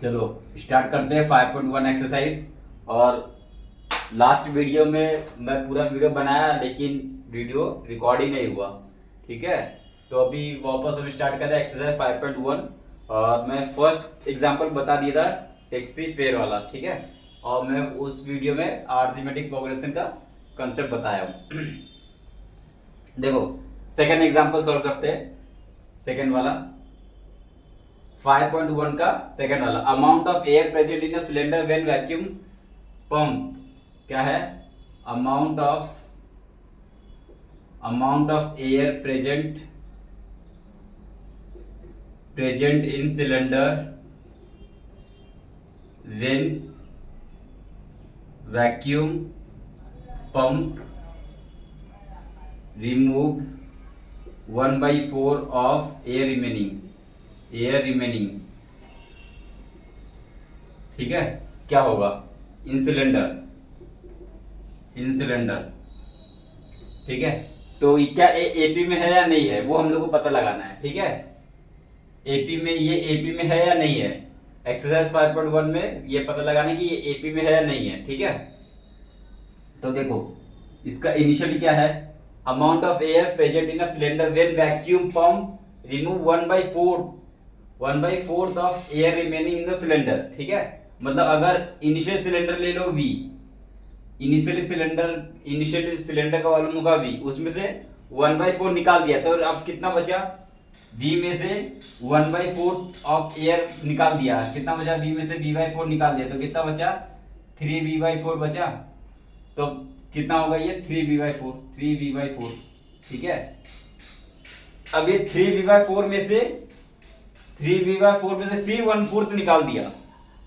चलो स्टार्ट करते हैं 5.1 एक्सरसाइज। और लास्ट वीडियो में मैं पूरा वीडियो बनाया लेकिन वीडियो रिकॉर्ड ही नहीं हुआ। ठीक है, तो अभी वापस हम स्टार्ट कर रहे हैं एक्सरसाइज 5.1। और मैं फर्स्ट एग्जांपल बता दिया था टैक्सी फेयर वाला। ठीक है, और मैं उस वीडियो में अरिथमेटिक प्रोग्रेशन का कंसेप्ट बताया हूँ। देखो सेकंड एग्जांपल सॉल्व करते हैं। सेकंड वाला 5.1 का सेकंड वाला, amount of air present in a cylinder when vacuum pump. क्या है? Amount of air present in cylinder when vacuum pump remove 1/4 of air remaining. ठीक है, क्या होगा? इन सिलेंडर। ठीक है, तो ये क्या एपी में है या नहीं है वो हम लोग को पता लगाना है। ठीक है, एपी में, ये एपी में है या नहीं है। एक्सरसाइज 5.1 में ये पता लगाना है कि ये एपी में है या नहीं है। ठीक है, तो देखो इसका इनिशियली क्या है, amount of air present in a cylinder when vacuum pump remove 1/4 of air remaining in the cylinder. ठीक है, मतलब अगर इनिशियल सिलेंडर ले लो V, इनिशियल सिलेंडर का वॉल्यूम होगा V, उसमें से 1/4 निकाल दिया तो अब कितना बचा? V में से 1/4 ऑफ एयर निकाल दिया, कितना बचा? V में से V/4 निकाल दिया तो कितना बचा? 3V/4 बचा। तो कितना होगा ये? 3V/4। ठीक है, अब ये 3V/4 में से फिर 1/4 निकाल दिया।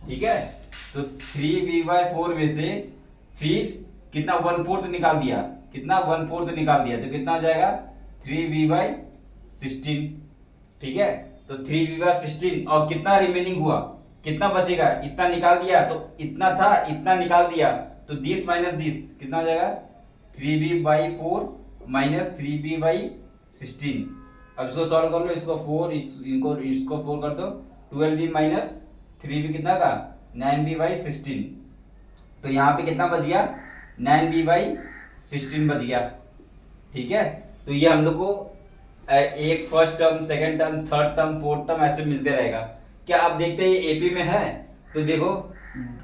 ठीक है, तो 3V/4 में से फिर कितना? 1/4 निकाल दिया। कितना? 1/4 निकाल दिया तो कितना हो जाएगा? 3V/16। ठीक है, तो 3V/16 और कितना रिमेनिंग हुआ? कितना बचेगा? इतना निकाल दिया तो इतना था, इतना निकाल दिया तो दिस माइनस दिस कितना हो जाएगा? 3V/4 minus 3V/16। अब इसको सॉल्व कर लो, इसको 4 इसको 4 कर दो, 12V माइनस 3V कितना का? 9V/16। तो यहाँ पे कितना बच गया? 9V/16 बच गया। ठीक है, तो ये हम लोग को एक first term, second term, third term, fourth term ऐसे मिलते रहेगा। क्या आप देखते हैं ये एपी में है? तो देखो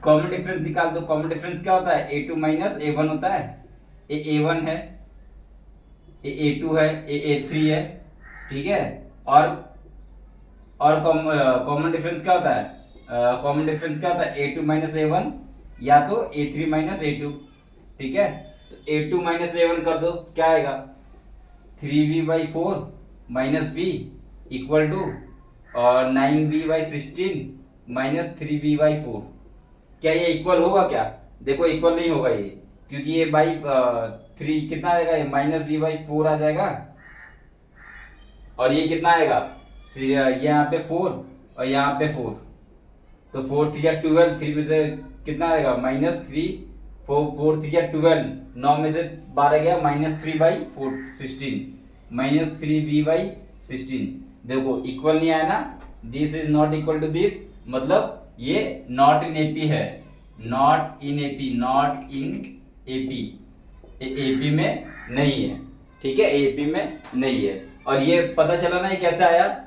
कॉमन डिफरेंस निकाल दो। कॉमन डिफरेंस क्या होता है? A2 माइनस A1 होता है। ये A1 है, ये A2 है, ये A3 है। ठीक है, और कॉमन डिफरेंस क्या होता है? कॉमन डिफरेंस क्या होता है? A2 माइनस A1 या तो A3 माइनस A2। ठीक है, तो A2 माइनस A1 कर दो, क्या आएगा? 3V/4 minus V equal to और 9V/16 माइनस 3V/4। क्या ये इक्वल होगा? क्या देखो, इक्वल नहीं होगा ये, क्योंकि ये बाई 3 कितना आएगा? ये माइनस V/4 आ जाएगा। और ये कितना आएगा? ये यहाँ पे 4 और यहाँ पे 4, तो 4 3 12, 3 में से कितना आएगा? माइनस 3, 4 3 12, 9 में से 12 गया, माइनस 3/16 माइनस 3V/16। देखो इक्वल नहीं आया ना, this is not equal to this, मतलब ये नॉट इन एपी है। नॉट इन एपी, एपी में नहीं है। ठीक है, एपी में नहीं है। और ये पता चला ना ये कैसे आया?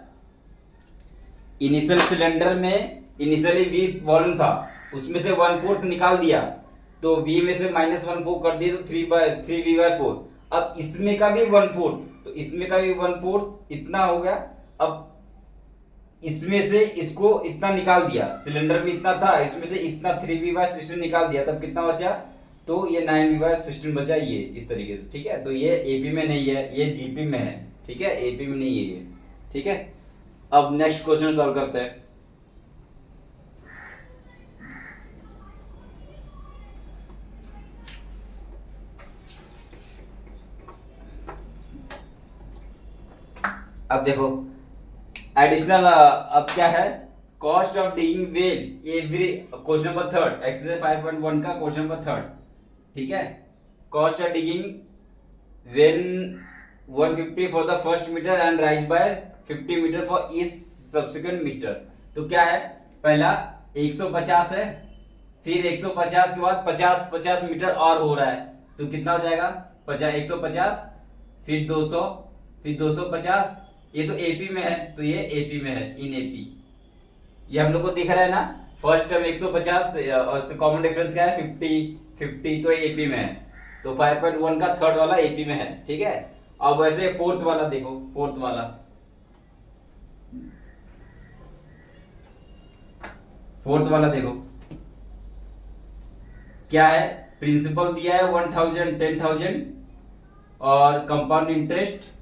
इनिशियल सिलेंडर में इनिशियली V वॉल्यूम था, उसमें से 1/4 निकाल दिया तो V में से -1/4 कर दिया तो 3V/4। अब इसमें का भी 1/4, तो इसमें का भी 1/4 इतना हो गया। अब इसमें से इसको इतना निकाल दिया, सिलेंडर में इतना था, इसमें से इतना 3V/16 निकाल दिया, तब कितना बचा? तो ये 9V/16 बचा, ये इस तरीके से। ठीक है, तो ये एपी में नहीं है, ये जीपी में है। ठीक है, एपी में नहीं है ये। ठीक है, अब नेक्स्ट क्वेश्चन सॉल्व करते हैं। अब देखो एडिशनल, अब क्या है? Cost of digging well every, question number 3 exercise 5.1 का क्वेश्चन नंबर 3। ठीक है, cost of digging well 150 for the first metre and rise by 50 metre for each subsequent metre. तो क्या है? पहला 150 है, फिर 150 के बाद 50 मीटर और हो रहा है, तो कितना हो जाएगा 150, फिर 200, फिर 250। ये तो एपी में है, तो ये एपी में है, इन एपी। ये हम लोग को दिख रहा है ना, फर्स्ट टर्म 150 और उसका कॉमन डिफरेंस क्या है 50, तो ये एपी में है। तो 5.1 का थर्ड वाला एपी में है, ठीक है। अब वैसे फोर्थ वाला देखो, फोर्थ वाला देखो क्या है। प्रिंसिपल दिया है 1000 10,000 और compound interest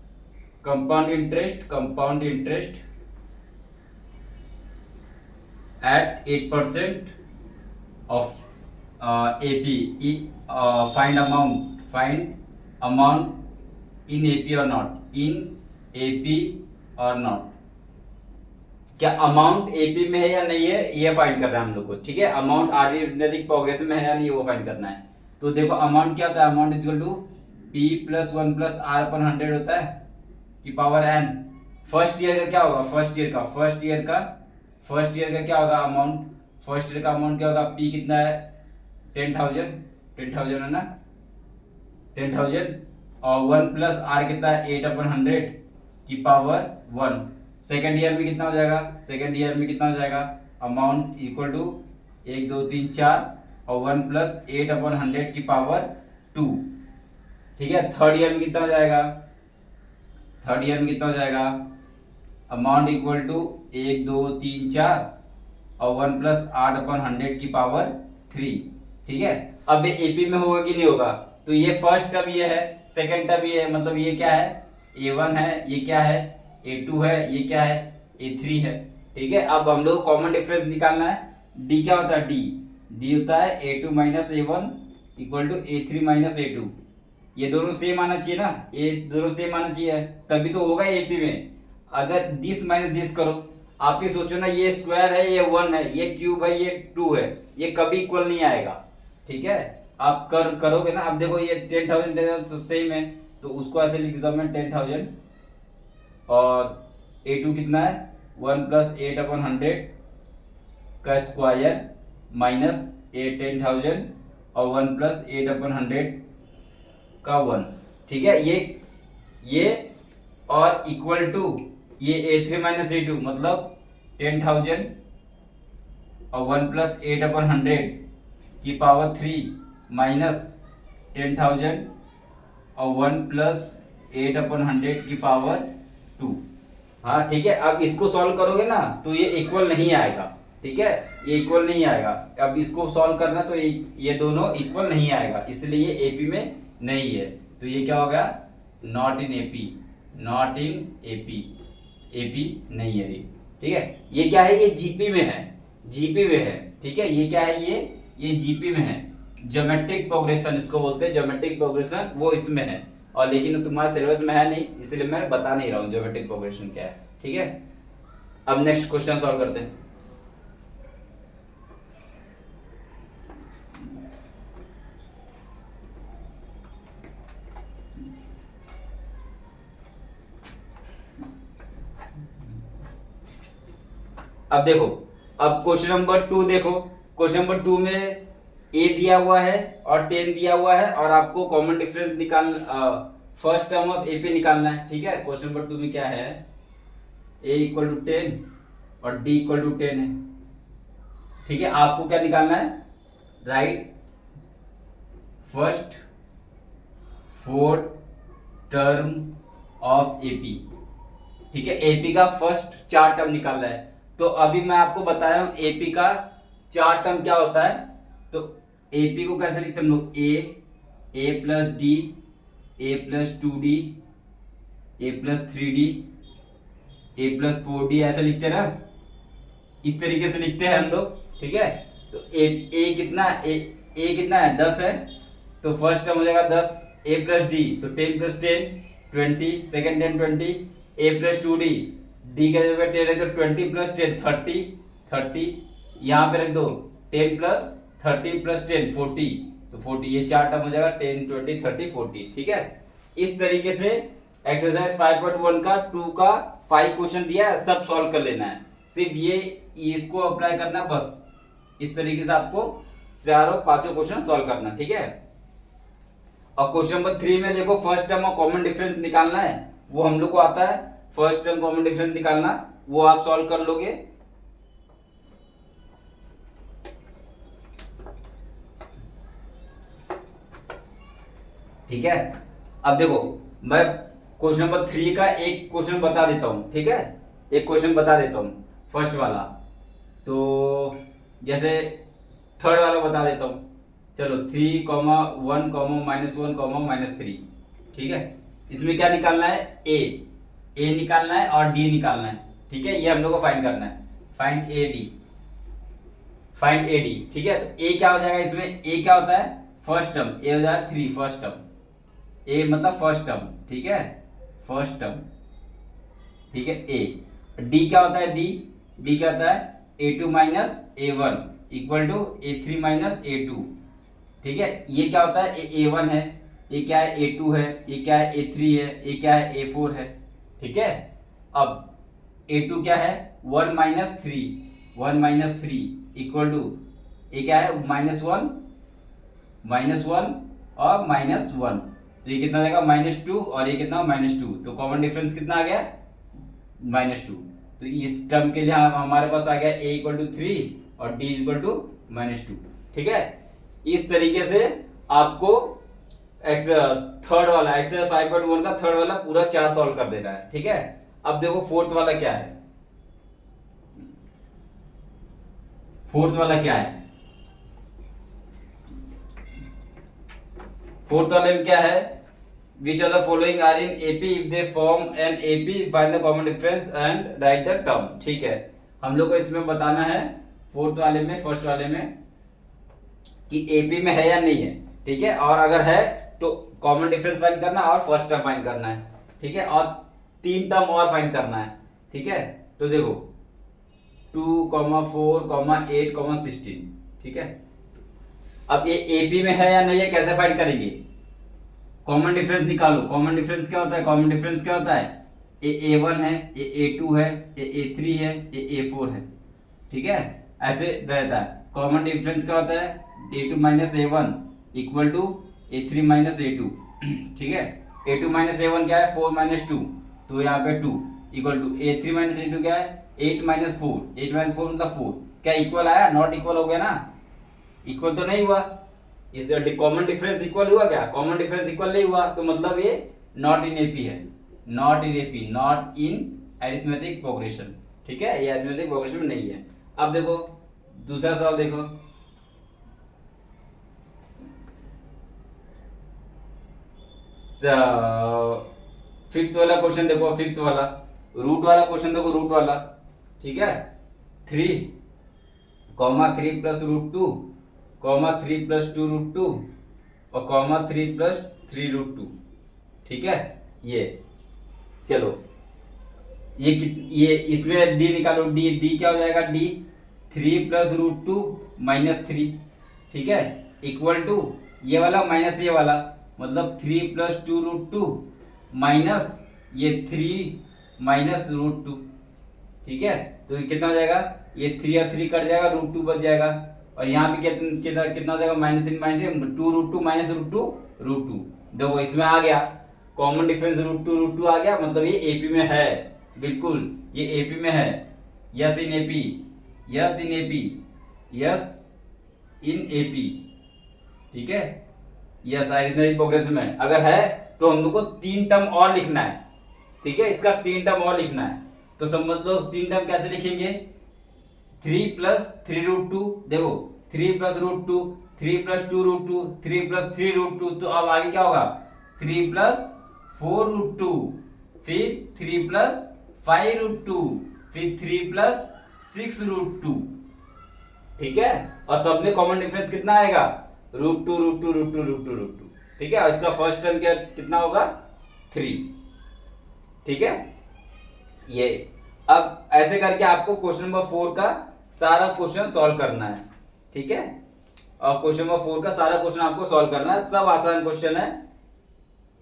at 8% of AP. Find amount in AP or not, क्या अमाउंट एपी में है या नहीं है, ये फाइंड करना है हम लोग को, ठीक है। अमाउंट आर्डिनरी प्रोग्रेशन में है या नहीं, वो फाइंड करना है। तो देखो अमाउंट क्या होता है, amount equal to P + 1 + R/100 होता है की पावर n। फर्स्ट ईयर का क्या होगा, फर्स्ट ईयर का क्या होगा अमाउंट, फर्स्ट ईयर का अमाउंट क्या होगा, P कितना है 10,000 है ना, 10,000 और 1 + R कितना है 8/100 की पावर 1। सेकेंड ईयर में कितना हो जाएगा, अमाउंट इक्वल टू 1 2 3 4 और 1 + 8/100 की पावर 2, ठीक है। थर्ड ईयर में कितना हो जाएगा, अमाउंट इक्वल टू 1 2 3 4 और 1 + 8/100 की पावर 3, ठीक है। अब ये एपी में होगा कि नहीं होगा, तो ये फर्स्ट टर्म ये है, सेकंड टर्म ये है, मतलब ये क्या है A1 है, ये क्या है A2 है, ये क्या है A3 है, ठीक है। अब हम लोग कॉमन डिफरेंस निकालना है। D क्या होता है, D होता है A2 - A1 = A3 - A2। ये दोनों सेम आना चाहिए ना, ये दोनों सेम आना चाहिए, तभी तो होगा एपी में। अगर दिस माइनस दिस करो, आप ही सोचो ना, ये स्क्वायर है, ये 1 है, ये क्यूब है, ये 2 है, ये कभी इक्वल नहीं आएगा, ठीक है। आप करोगे ना, अब देखो ये 10,000 सेम है, तो उसको ऐसे लिख देता हूं मैं 10,000 और A2 कितना है 1 + 8/100 का स्क्वायर माइनस 10,000 और 1 + 8/100 का 1, ठीक है। ये और इक्वल टू ये A3 - A2 मतलब 10,000 और 1 + 8/100 की पावर 3 माइनस 10,000 और 1 + 8/100 की पावर 2। हाँ ठीक है, अब इसको सॉल्व करोगे ना तो ये इक्वल नहीं आएगा, ठीक है, ये इक्वल नहीं आएगा। अब इसको सॉल्व करना तो ये दोनों इक्वल नहीं आएगा, इसलिए ये एपी में नहीं है, तो ये क्या होगा नॉट इन एपी, एपी नहीं है ये, ठीक है। ये क्या है, ये जीपी में है, ठीक है। ये क्या है, ये जीपी में है, ज्योमेट्रिक प्रोग्रेशन इसको बोलते हैं, ज्योमेट्रिक प्रोग्रेशन वो इसमें है, और लेकिन तुम्हारे सिलेबस में है नहीं, इसलिए मैं बता नहीं रहा हूँ ज्योमेट्रिक प्रोग्रेशन क्या है, ठीक है। अब नेक्स्ट क्वेश्चन सॉल्व करते हैं। अब देखो, अब क्वेश्चन नंबर 2 देखो, क्वेश्चन नंबर 2 में ए दिया हुआ है और 10 दिया हुआ है, और आपको common difference first term of AP निकालना है, ठीक है। क्वेश्चन नंबर 2 में क्या है, a = 10 और d = 10 है, ठीक है। आपको क्या निकालना है, right first 4 term of AP, ठीक है। एपी का फर्स्ट 4 टर्म निकालना है, तो अभी मैं आपको बताया हूं एपी का 4 टर्म क्या होता है। तो एपी को कैसे लिखते हैं हम लोग, a + d, a + 2d, a + 3d, a + 4d, ऐसे लिखते हैं ना, इस तरीके से लिखते हैं हम लोग, ठीक है। तो a कितना है 10 है, तो फर्स्ट टर्म हो जाएगा 10, a + d तो 10 + 10 20, सेकंड 10 20, a + 2d, d का जगह 10 है तो 20 + 10 30, यहाँ पे रख दो 10 + 30 + 10 40, तो 40, ये 4 टर्म हो जाएगा 10 20 30 40, ठीक है। इस तरीके से एक्सरसाइज 5.1 का 2 का 5 क्वेश्चन दिया है, सब सॉल्व कर लेना है, सिर्फ ये इसको अप्लाई करना बस, इस तरीके से आपको चारों पांचों क्वेश्चन सॉल्व करना, ठीक है। और क्वेश्चन नंबर 3 में देखो फर्स्ट टर्म और कॉमन डिफरेंस निकालना है, वो हम लोग को आता है। फर्स्ट टर्म कॉमन डिफरेंस निकालना वो आप सॉल्व कर लोगे। ठीक है, अब देखो मैं क्वेश्चन नंबर 3 का एक क्वेश्चन बता देता हूं, ठीक है, एक क्वेश्चन बता देता हूं फर्स्ट वाला। तो जैसे थर्ड वाला बता देता हूं, चलो 3, 1, -1, -3, ठीक है। इसमें क्या निकालना है, ए निकालना है और डी निकालना है, ठीक है। ये हम लोग को फाइंड करना है, फाइंड ए डी, ठीक है। तो ए क्या हो जाएगा, इसमें ए क्या होता है, फर्स्ट टर्म, ए हो जाएगा 3 फर्स्ट टर्म, ए मतलब फर्स्ट टर्म, ठीक है, फर्स्ट टर्म, ठीक है। ए डी क्या होता है, डी क्या होता है, a2 minus a1 equal to a3 minus a2, ठीक है। ये क्या होता है, a1 है, ये क्या है a2 है, ये क्या है a3 है, ये क्या है a4 है, ठीक है। अब a2 क्या है 1 माइनस थ्री इक्वल टू ये क्या है -1 और -1, तो ये कितना देगा -2 और ये कितना -2, तो कॉमन डिफरेंस कितना आ गया -2। तो इस टर्म के लिए हमारे पास आ गया a इक्वल टू 3 और d इक्वल टू -2, ठीक है। इस तरीके से आपको थर्ड वाला एक्सरसाइज 5.1 का थर्ड वाला पूरा 4 सॉल्व कर देना है, ठीक है। अब देखो फोर्थ वाला क्या है, फोर्थ वाले में क्या है, which of the following are in AP if they form an AP, find the common difference and write the term, ठीक है। हम लोग को इसमें बताना है फोर्थ वाले में, फर्स्ट वाले में कि AP में है या नहीं है, ठीक है। और अगर है तो कॉमन डिफरेंस फाइंड करना और फर्स्ट टर्म फाइंड करना है, ठीक है। और 3 टर्म और फाइंड करना है, ठीक है। तो देखो 2, 4, 8, 16, ठीक है। अब ये AP में है या नहीं है कैसे फाइंड करेंगे, कॉमन डिफरेंस निकालो। कॉमन डिफरेंस क्या होता है, कॉमन डिफरेंस क्या होता है, ये a1 है, ये a2 है, ये a3 है, ये a4 है, ठीक है। ऐसे रहता है। कॉमन डिफरेंस क्या होता है, a2 minus a1 equal to a3 minus a2, ठीक है। a2 माइनस a1 क्या है 4 माइनस 2, तो यहाँ पे 2 equal to a3 minus a2 क्या है 8 माइनस 4, 8 माइनस 4 मतलब 4, क्या इक्वल आया, नॉट इक्वल हो गया ना, इक्वल तो नहीं हुआ। इस कॉमन डिफरेंस इक्वल हुआ क्या, कॉमन डिफरेंस इक्वल नहीं हुआ, तो मतलब ये नॉट इन एपी है, नॉट इन अरिथमेटिक प्रोग्रेशन, ठीक है। ये अरिथमेटिक प्रोग्रेशन में नहीं है। अब देखो दूसरा सवाल देखो, फिफ्थ वाला क्वेश्चन देखो, फिफ्थ वाला रूट वाला क्वेश्चन देखो, रूट वाला, ठीक है। 3, 3 प्लस √2, 3 प्लस 2 √2 और 3 प्लस 3 √2, ठीक है। ये चलो ये इसमें डी निकालो, डी क्या हो जाएगा, डी 3 प्लस √2 -3, ठीक है, इक्वल टू ये वाला माइनस ये वाला, मतलब 3 प्लस 2 √2 माइनस ये 3 माइनस √2, ठीक है। तो ये कितना हो जाएगा, ये 3 और 3 कट जाएगा, √2 बच जाएगा, और यहाँ भी कितना हो जाएगा -3 2 √2 माइनस √2। देखो इसमें आ गया कॉमन डिफरेंस √2 आ गया, मतलब ये एपी में है, बिल्कुल ये एपी में है। Yes in AP, yes in AP, yes in AP, ठीक है। यस अरिथमेटिक प्रोग्रेशन में अगर है तो हम लोग को 3 टर्म और लिखना है, ठीक है। इसका 3 टर्म और लिखना है, तो समझ लो 3 टर्म कैसे लिखेंगे, 3 प्लस 3 √2, देखो 3 प्लस √2, 3 प्लस 2 √2, 3 प्लस 3 √2, तो अब आगे क्या होगा 3 प्लस 4 √2, फिर 3 प्लस 5 √2, फिर 3 प्लस 6 √2, ठीक है। और सब में कॉमन डिफरेंस कितना आएगा √2, ठीक है। और इसका फर्स्ट टर्म क्या कितना होगा 3, ठीक है। ये अब ऐसे करके आपको क्वेश्चन नंबर 4 का सारा क्वेश्चन सॉल्व करना है, ठीक है। और क्वेश्चन नंबर 4 का सारा क्वेश्चन आपको सॉल्व करना है, सब आसान क्वेश्चन है।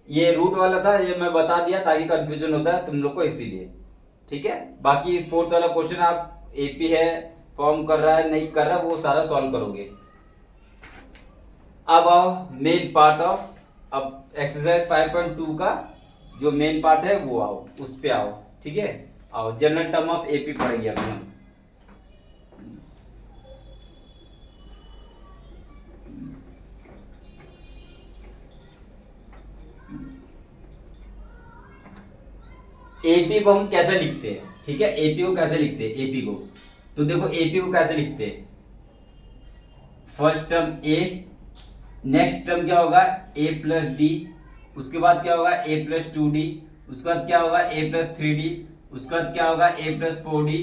ये रूट वाला था, ये मैं बता दिया ताकि कंफ्यूजन होता है तुम लोग को, इसीलिए, ठीक है। बाकी फोर्थ वाला क्वेश्चन आप एपी है फॉर्म कर रहा है नहीं कर रहा, वो सारा सॉल्व करोगे। अब आओ मेन पार्ट ऑफ, अब एक्सरसाइज 5.2 का जो मेन पार्ट है वो आओ, उस पे आओ। ठीक है, आओ जनरल टर्म ऑफ एपी पढ़ेंगे अभी हम। एपी को हम कैसे लिखते हैं, ठीक है, एपी को कैसे लिखते हैं, एपी को तो देखो एपी को कैसे लिखते हैं, फर्स्ट टर्म ए, नेक्स्ट टर्म क्या होगा ए प्लस डी, उसके बाद क्या होगा ए प्लस 2d, उसके बाद क्या होगा ए प्लस 3d, उसके बाद क्या होगा ए प्लस 4d,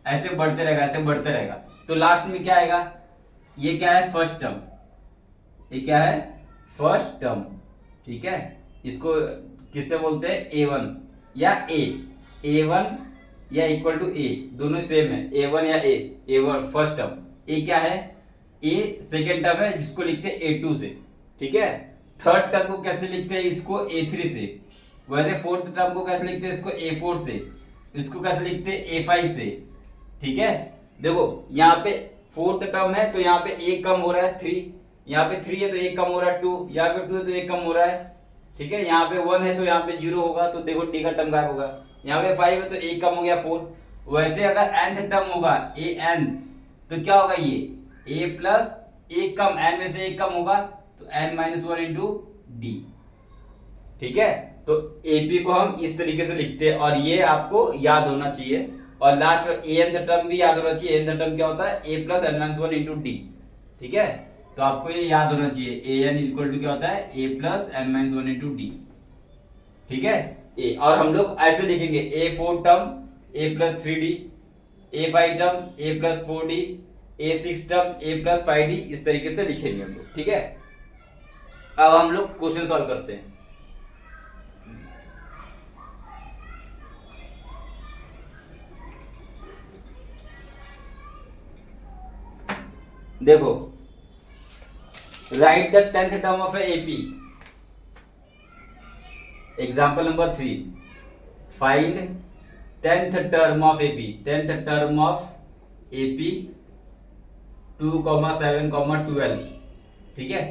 ऐसे बढ़ते रहेगा, ऐसे बढ़ते रहेगा। तो लास्ट में क्या आएगा, ये क्या है फर्स्ट टर्म, ये क्या है फर्स्ट टर्म। ठीक है, इसको किससे बोलते हैं A1 या A1 या इक्वल टू ए, दोनों सेम है, A1 या A1 फर्स्ट टर्म, ए क्या है ए सेकेंड टर्म है जिसको लिखते हैं A2 से। ठीक है, थर्ड टर्म को कैसे लिखते हैं, इसको A3 से, वैसे फोर्थ टर्म को कैसे लिखते हैं, इसको A4 से, इसको कैसे लिखते हैं A5 से। ठीक है, देखो यहाँ पे फोर्थ टर्म है तो यहाँ पे एक कम हो रहा है 3, यहाँ पे 3 है तो एक कम हो रहा है 2, यहाँ पे 2 है तो एक कम हो रहा है। ठीक है, यहाँ पे 1 है तो यहाँ पे 0 होगा, तो देखो डी का टर्म गायब होगा। यहाँ पे 5 है तो एक कम हो गया 4। वैसे अगर nth टर्म होगा an तो क्या होगा, ये a प्लस एक कम n में से एक कम होगा तो n माइनस 1 इंटू डी। ठीक है, तो एपी को हम इस तरीके से लिखते हैं और ये आपको याद होना चाहिए। और लास्ट nth टर्म भी याद होना चाहिए, nth टर्म क्या होता है a plus n minus 1 into d. ठीक है, तो आपको ये याद होना चाहिए an इक्वल टू क्या होता है a plus n minus 1 into d. ठीक है, ए, और हम लोग ऐसे लिखेंगे A4 term a plus 3d, A5 term a plus 4d, A6 term a plus 5d, इस तरीके से लिखेंगे हम लोग। ठीक है, अब हम लोग क्वेश्चन सॉल्व करते हैं। देखो right the 10th term of AP, example number 3, find 10th term of AP, 10th term of AP 2, 7, 12। ठीक है,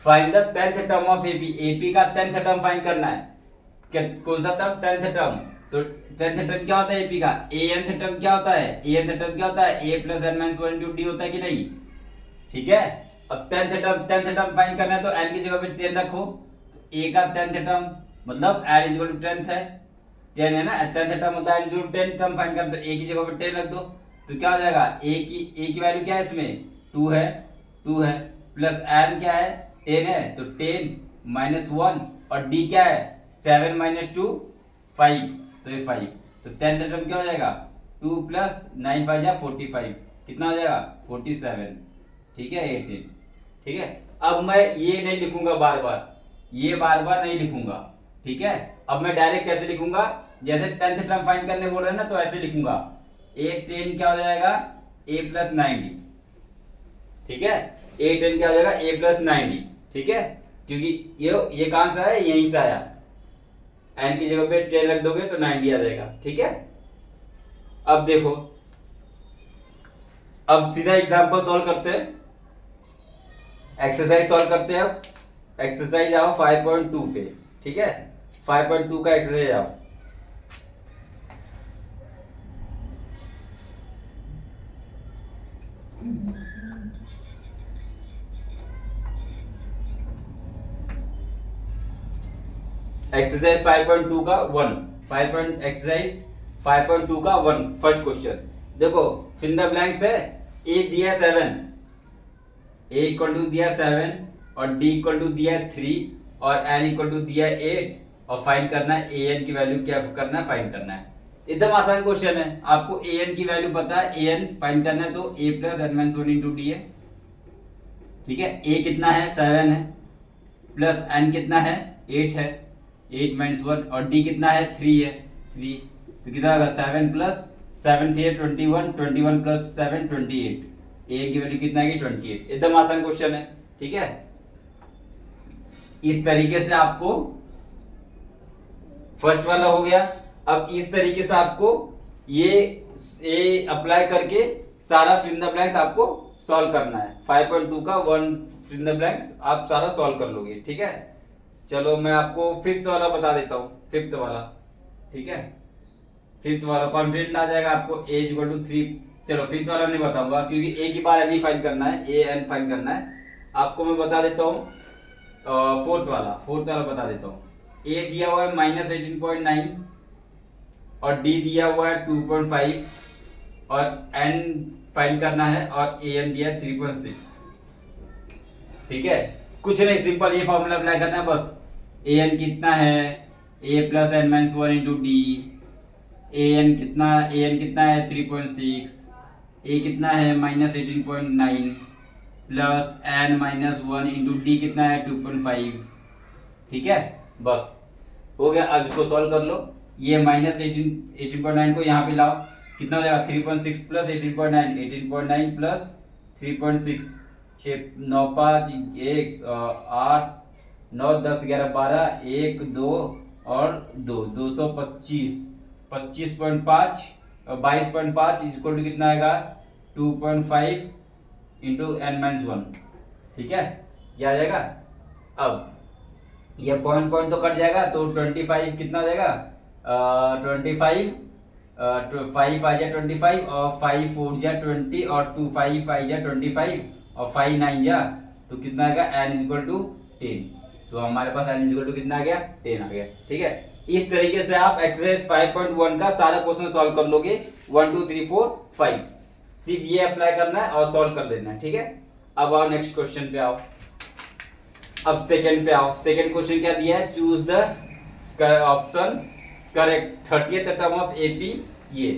find the 10th term of AP, AP का 10th टर्म फाइंड करना है। कौन सा टर्म 10th टर्म, तो 10th टर्म क्या होता है एपी का, nth टर्म क्या होता है, nth टर्म क्या होता है a plus n minus 1 into d होता है कि नहीं। ठीक है, अब 10th टर्म फाइंड करना है तो n की जगह पे 10 रखो, a का 10th टर्म मतलब n इक्वल टू 10 है, 10 है ना, 10th टर्म मतलब n equal to 10 term find करना, तो a की जगह पे 10 रख दो, तो क्या हो जाएगा a की वैल्यू क्या है इसमें 2 है, 2 है, प्लस n क्या है 10 है, तो 10 माइनस 1, और d क्या है 7 माइनस 2 5, तो ये 5, तो 10th टर्म क्या हो जाएगा 2 प्लस 9 5 या 45, कितना हो जाएगा 47। ठीक है 18। ठीक है, अब मैं ये नहीं लिखूंगा बार बार, ये बार बार नहीं लिखूंगा। ठीक है, अब मैं डायरेक्ट कैसे लिखूंगा, जैसे 10th टर्म फाइंड करने बोल रहे हैं ना, तो ऐसे लिखूंगा A10 क्या हो जाएगा a प्लस 9d। ठीक है, A10 क्या हो जाएगा a प्लस 9d। ठीक है, क्योंकि ये कहां से आया, यहीं से आया, n की जगह पे 10 रख दोगे तो 9d आ जाएगा। ठीक है, अब देखो, अब सीधा एग्जांपल सॉल्व करते हैं, एक्सरसाइज सॉल्व करते हैं। अब एक्सरसाइज आओ 5.2 पे। ठीक है, 5.2 का एक्सरसाइज आओ। एक्सरसाइज 5.2 का 1, एक्सरसाइज 5.2 का 1 फर्स्ट क्वेश्चन। देखो फिल द ब्लैंक्स है, ए दिया 7, a इक्वल टू दिया 7 और d इक्वल टू दिया 3 और n इक्वल टू दिया 8, और फाइंड करना है an की वैल्यू, क्या करना है फाइंड करना है। एकदम आसान क्वेश्चन है, आपको an की वैल्यू पता है, an फाइंड करना है तो a plus n minus 1 into D है। ठीक है, a कितना है 7 है, प्लस n कितना है 8 है, 8 माइनस 1, और d कितना है 3 है 3, तो कितना होगा 7 प्लस 7 3 21, 21 प्लस 7 28, a की वैल्यू कितना है 28। एकदम आसान क्वेश्चन है। ठीक है, इस तरीके से आपको फर्स्ट वाला हो गया। अब इस तरीके से आपको ये अप्लाई करके सारा फिल इन द ब्लैंक्स आपको सॉल्व करना है। 5.2 का 1 फिल इन द ब्लैंक्स आप सारा सॉल्व कर लोगे, ठीक है। चलो मैं आपको फिफ्थ वाला बता देता हूँ, फिफ्थ वाला, ठीक है। फिफ्थ वाला कॉन्फिडेंट आ जाएगा आपको, ए इक्वल टू 3। चलो फिफ्थ वाला नहीं बताऊंगा क्योंकि ए की बार एन ही फाइंड करना है, ए एन फाइंड करना है। आपको मैं बता देता हूँ फोर्थ वाला बता देता हूँ। ए दिया हुआ है -18.9 और डी दिया हुआ है 2.5 और एन फाइंड करना है और ए एन दिया है 3.6, ठीक है। कुछ नहीं, सिंपल ये फॉर्मूला अप्लाई करना है बस। ए एन कितना है, a plus n minus 1 into d. A n कितना है 3.6, ए कितना है -18.9 plus n minus 1 into d कितना है 2.5, ठीक है। बस हो गया। अब इसको सॉल्व कर लो। ये -18.9 को यहाँ पे लाओ, कितना हो जाएगा 3.6 प्लस 18.9, 18.9 प्लस 3.6, 6 9 5 1 8 9 10 11 12 1 2 और 2 225 25.5 22.5 इक्वल टू कितना आएगा 2.5 इंटू एन माइनस 1, ठीक है। क्या आ जाएगा? अब ये पॉइंट तो कट जाएगा तो 25 कितना हो जाएगा 25 5 आ जाए 25 और 5 4 जा 20 और 2 5 5 जा 25 और 5 9 जा तो कितना आ गया n इक्वल टू 10। तो हमारे पास n इक्वल टू कितना आ गया 10 आ गया, ठीक है। इस तरीके से आप एक्सरसाइज 5.1 का सारा क्वेश्चन सॉल्व कर लोगे 1 2 3 4 5। सिर्फ ये अप्लाई करना है और सॉल्व कर देना है, ठीक है। अब आओ नेक्स्ट क्वेश्चन पे आओ। अब सेकंड पे आओ। सेकंड क्वेश्चन क्या दिया है, choose the option correct 30th term of AP. ये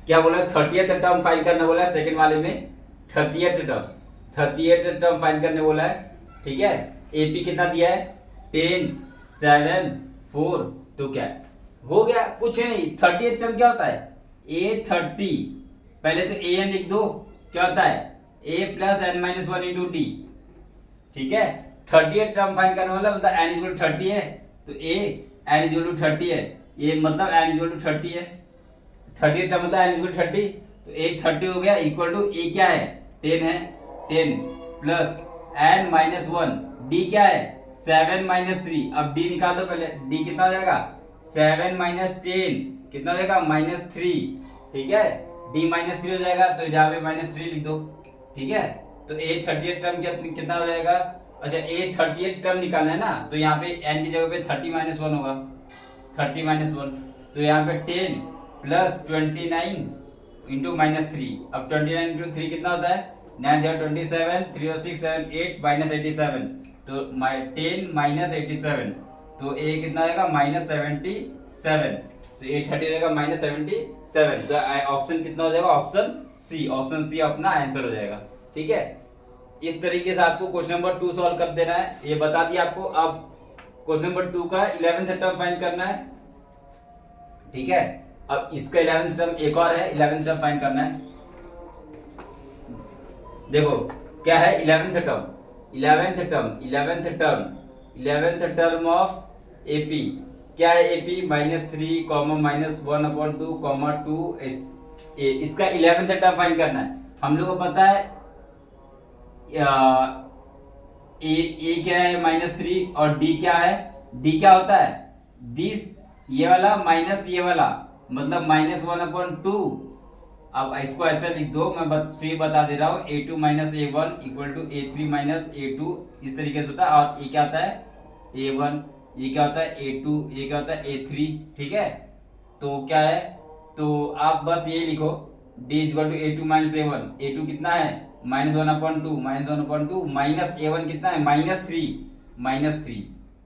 क्या बोला 30th टर्म फाइंड करने बोला है सेकंड वाले में। 30th टर्म फाइंड करने बोला है, ठीक है। एपी कितना दिया है 10 7 4, तो क्या है हो गया कुछ नहीं। 30th टर्म क्या होता है A30, पहले तो ए एन लिख दो, क्या होता है a plus n minus 1 into d, ठीक है। 30th टर्म फाइंड करने वाला मतलब n इक्वल टू 30 है तो a n इक्वल टू 30 है, ये मतलब n इक्वल टू 30 है। 30th टर्म मतलब n इक्वल टू 30 तो a 30 हो गया इक्वल टू a क्या है 10 है, 10 प्लस n माइनस 1, d क्या है 7 माइनस 3। अब d निकाल दो पहले, d कितना हो जाएगा 7 माइनस 10 कितना हो जाएगा -3, ठीक है। d -3 हो जाएगा तो जहाँ पे -3 लिख दो, ठीक है। तो a 30th टर्म कितना हो जाएगा, अच्छा a 30th टर्म निकालना है ना तो यहाँ पे n की जगह पे 30 माइनस 1 होगा, 30 माइनस 1 तो यहाँ पे 10 प्लस 29 इंटू -3। अब 29 इंटू 3 कितना होता है 9 27 3 और 6 7 8 -87 तो 10 -87 तो a कितना आएगा -77 तो 830 हो जाएगा -77 तो ऑप्शन कितना हो जाएगा ऑप्शन सी अपना आंसर हो जाएगा, ठीक है। इस तरीके से आपको क्वेश्चन नंबर 2 सॉल्व कर देना है, ये बता दिया आपको। अब क्वेश्चन नंबर 2 का 11th टर्म फाइंड करना है, ठीक है। अब इसका 11th टर्म एक और है, 11th टर्म फाइंड करना है। देखो क्या है 11th टर्म ऑफ एपी क्या है एपी -3 -1/2 2 इसका 11th टर्म फाइंड करना है। हम लोग को पता है ए क्या है -3 और डी क्या है, डी क्या होता है दिस ये वाला माइनस ये वाला मतलब -1/2। अब इसको ऐसे लिख दो, मैं फिर बता दे रहा हूँ a2 - a1 equal to a3 - a2 इस तरीके से होता है। और ये क्या होता है a1, ये क्या होता है a2, ये क्या होता है a3, ठीक है। तो क्या है तो आप बस ये लिखो d equal to a2 - a1, a2 कितना है -1/2 माइनस a1 कितना है -3,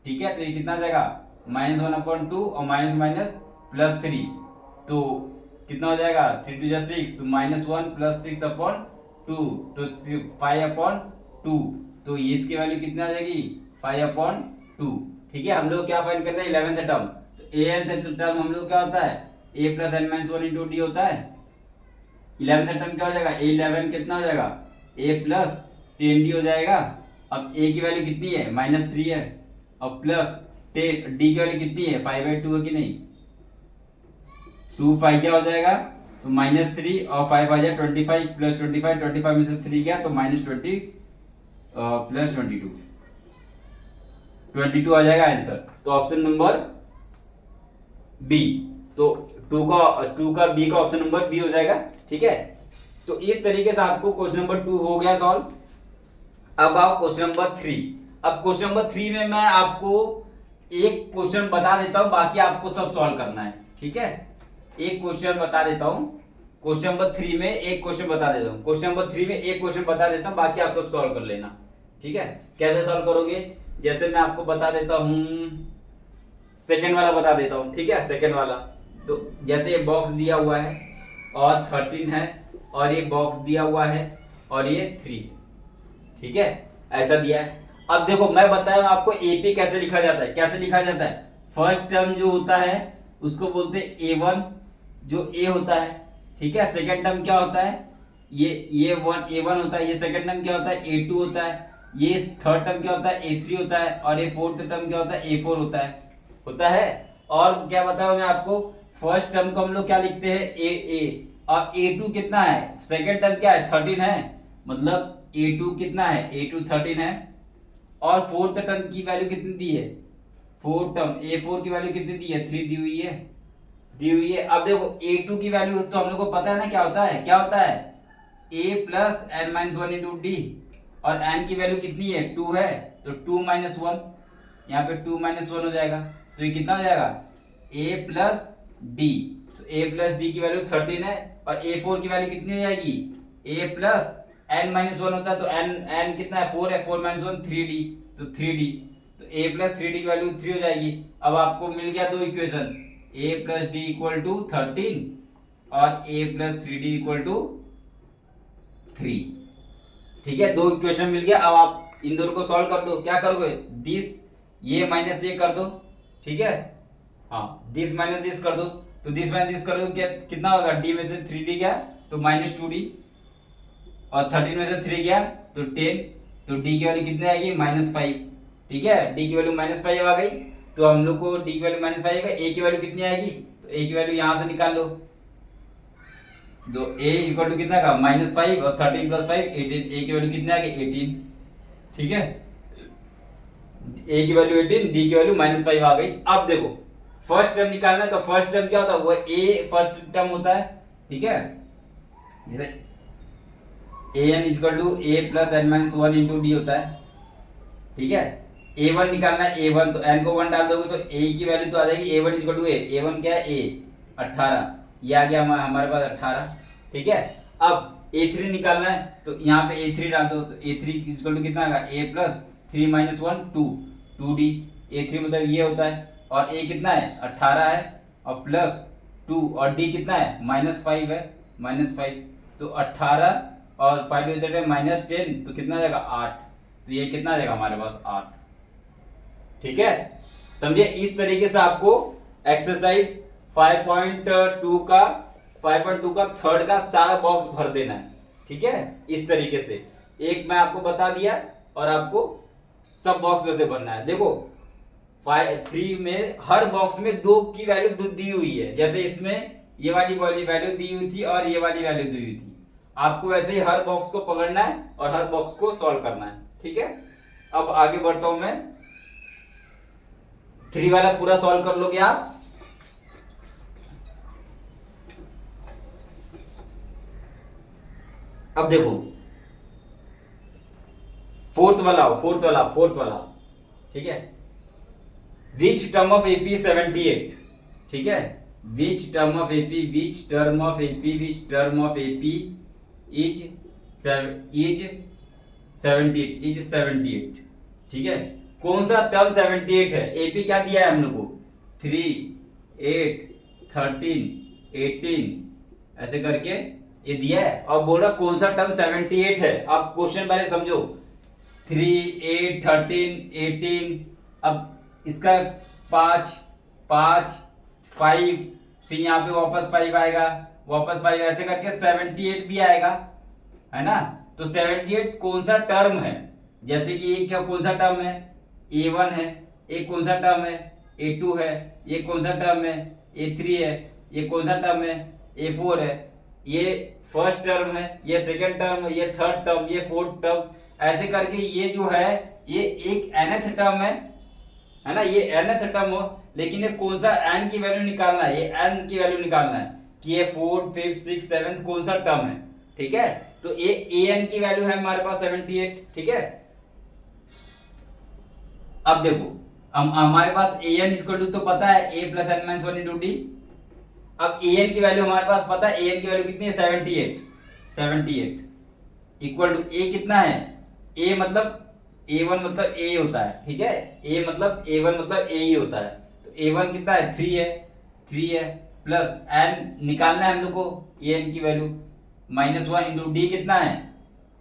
ठीक है। तो ये कितना आ जाएगा -1/2 और माइनस +3 तो कितना हो जाएगा 3 2 6 -1 + 6/2 तो 5/2 तो ये इसकी वैल्यू कितना आ जाएगी 5/2, ठीक है। हम लोग क्या फाइंड करना है 11th टर्म। तो a टर्म हम लोग क्या होता है a plus n minus 1 into d होता है। 11th टर्म क्या हो जाएगा a11 कितना हो जाएगा a प्लस 10d हो जाएगा। अब a की वैल्यू कितनी है -3 है और प्लस d की वैल्यू कितनी है 5/2 है कि नहीं, 2 5 क्या हो जाएगा, तो -3 और 5 आ जाए 25 प्लस 25, 25 में से 3 गया तो -20 प्लस 22 आ जाएगा आंसर। तो ऑप्शन नंबर बी, तो टू का बी का ऑप्शन नंबर बी हो जाएगा। ठीक है, तो इस तरीके से आपको क्वेश्चन नंबर 2 हो गया सॉल्व। अब आओ क्वेश्चन नंबर 3। अब क्वेश्चन नंबर 3 में मैं आपको एक क्वेश्चन बता देता हूं, बाकी आपको सब सॉल्व करना है। ठीक है, एक क्वेश्चन बता देता हूं, क्वेश्चन नंबर 3 में एक क्वेश्चन बता देता हूं, क्वेश्चन नंबर 3 में एक क्वेश्चन बता देता हूं, बाकी आप सब सॉल्व कर लेना। ठीक है, कैसे सॉल्व करोगे, जैसे मैं आपको बता देता हूं, सेकंड वाला बता देता हूं। ठीक है, सेकंड वाला, तो जैसे ये बॉक्स दिया हुआ है और 13 है, और ये बॉक्स दिया हुआ है और ये 3। ठीक है, ऐसा दिया है। अब देखो मैं बताया आपको एपी कैसे लिखा जाता है। कैसे लिखा जाता है, फर्स्ट टर्म जो होता है उसको बोलते हैं ए1, जो ए होता है। ठीक है, सेकंड टर्म क्या होता है, ये ए1 होता है, ये सेकंड टर्म क्या होता है, ए2 होता है, ये थर्ड टर्म क्या होता है, ए3 होता है, और ये फोर्थ टर्म क्या होता है, ए4 होता है। और क्या बताया मैं आपको, फर्स्ट टर्म को हम लोग क्या लिखते हैं, ए, और ए2 कितना है, सेकंड टर्म क्या है, 13 है, मतलब a2 कितना है, a2 13 है, और फोर्थ टर्म की वैल्यू कितनी दी है, फोर्थ टर्म a4 की वैल्यू कितनी दी है, 3 दी हुई है। अब देखो a2 की वैल्यू तो हम लोग को पता है ना, क्या होता है a plus n minus one into D, और n की वैल्यू कितनी है, 2 है, तो 2 माइनस वन, यहाँ पे 2 माइनस वन हो जाएगा, तो ये कितना हो जाएगा, a प्लस डी, तो a प्लस डी की वैल्यू 13 है, और a4 की वैल्यू कितनी हो जाएगी, a plus n minus one होता है, तो n कितना है, 4 है, 4 माइनस वन 3d, तो 3d, तो a प्लस 3d की वैल्यू 3 हो जाएगी। अब आपको मिल गया दो equation, a plus d equal to 13 और a plus 3d equal to 3। ठीक है, दो इक्वेशन मिल गया। अब आप इन दोनों को सॉल्व कर दो, क्या करोगे, दिस ये माइनस ये कर दो। ठीक है, हाँ, दिस माइनस दिस कर दो, तो दिस माइनस दिस कर दो, क्या कितना होगा, d में से 3d गया तो -2d, और 13 में से 3 गया तो 10, तो d की वैल्यू कितनी आएगी, -5। ठीक है, d की वैल्यू -5 आ गई, तो हम लोग को d की वैल्यू -5 आएगा, a की वैल्यू कितनी आएगी, तो a की वैल्यू यहां से निकाल लो, तो a इक्वल टू कितना का, -5 और 13 प्लस 5 18, a की वैल्यू कितनी आ गई, 18। ठीक है, a की वैल्यू 18, d की वैल्यू -5 आ गई। अब देखो फर्स्ट टर्म निकालना है, तो फर्स्ट टर्म क्या होता है, वो a फर्स्ट टर्म होता है। ठीक है, जैसे an equal to a plus n minus one into d होता है। ठीक है, a1 निकालना है, a1 तो n को 1 डाल दोगे तो a की वैल्यू तो आ जाएगी a1 इक्वल टू a1 क्या है, a 18, ये आ गया हमारे पास 18। ठीक है, अब a3 निकालना है, तो यहाँ पे a3 डाल दो, तो a3 इक्वल टू कितना आएगा, a plus 3 minus one 2d, a3 मतलब ये होता है, और a कितना है, 18 है, और प्लस 2, और d कितना है, -5 है, -5, तो 18 और 5 -10, तो कितना आ जाएगा, 8, तो ये कितना आ जाएगा हमारे पास, 8। ठीक है, समझे, इस तरीके से आपको एक्सरसाइज 5.2 का थर्ड का सारा बॉक्स भर देना है। ठीक है, इस तरीके से एक मैं आपको बता दिया, और आपको सब बॉक्स वैसे भरना है। देखो 3 में हर बॉक्स में 2 की वैल्यू दी हुई है, जैसे इसमें ये वाली वैल्यू दी हुई थी और ये वाली वैल्यू दी हुई थी, आपको वैसे ही हर बॉक्स को पकड़ना है और हर बॉक्स को सॉल्व करना है। ठीक है, अब आगे बढ़ता हूं मैं, 3 वाला पूरा सॉल्व कर लोगे आप। अब देखो फोर्थ वाला। ठीक है, विच टर्म ऑफ एपी 78। ठीक है, which term of AP is 78। ठीक है, कौन सा टर्म 78 है, एपी क्या दिया है हम लोग को, 3 8 13 18 ऐसे करके ये दिया है, और बोल रहा कौन सा टर्म 78 है। अब क्वेश्चन पहले समझो, 3 8 13 18, अब इसका 5 5 5, फिर यहाँ पे वापस 5 आएगा, वापस 5, ऐसे करके 78 भी आएगा, है ना। तो 78 कौन सा टर्म है, जैसे कि ये क्या कौन सा टर्म है, A1 है, एक कौन सा टर्म है, A2 है, ये कौन सा टर्म है, A3 है, ये कौन सा टर्म है, A4 है, ये फर्स्ट टर्म है, ये सेकंड टर्म है, ये थर्ड टर्म, ये फोर्थ टर्म, ऐसे करके ये जो है ये एक nth टर्म है ना, ये nth टर्म हो, लेकिन ये कौन सा n की वैल्यू निकालना है, ये n की वैल्यू निकालना है कि ये फोर्थ फिफ्थ सिक्स सेवेंथ कौन सा टर्म है, ठीक है। तो ये an की वैल्यू है हमारे पास 78, ठीक है। अब देखो हमारे पास an इक्वल टू तो पता है a plus n minus one into D. अब an की वैल्यू हमारे पास पता है, an की वैल्यू कितनी है 78 इक्वल टू a कितना है, a मतलब a1 मतलब a होता है, ठीक है, a मतलब a1 मतलब a ही होता है, तो a1 कितना है 3 है प्लस n निकालना है हम लोग को an की value minus one into d कितना है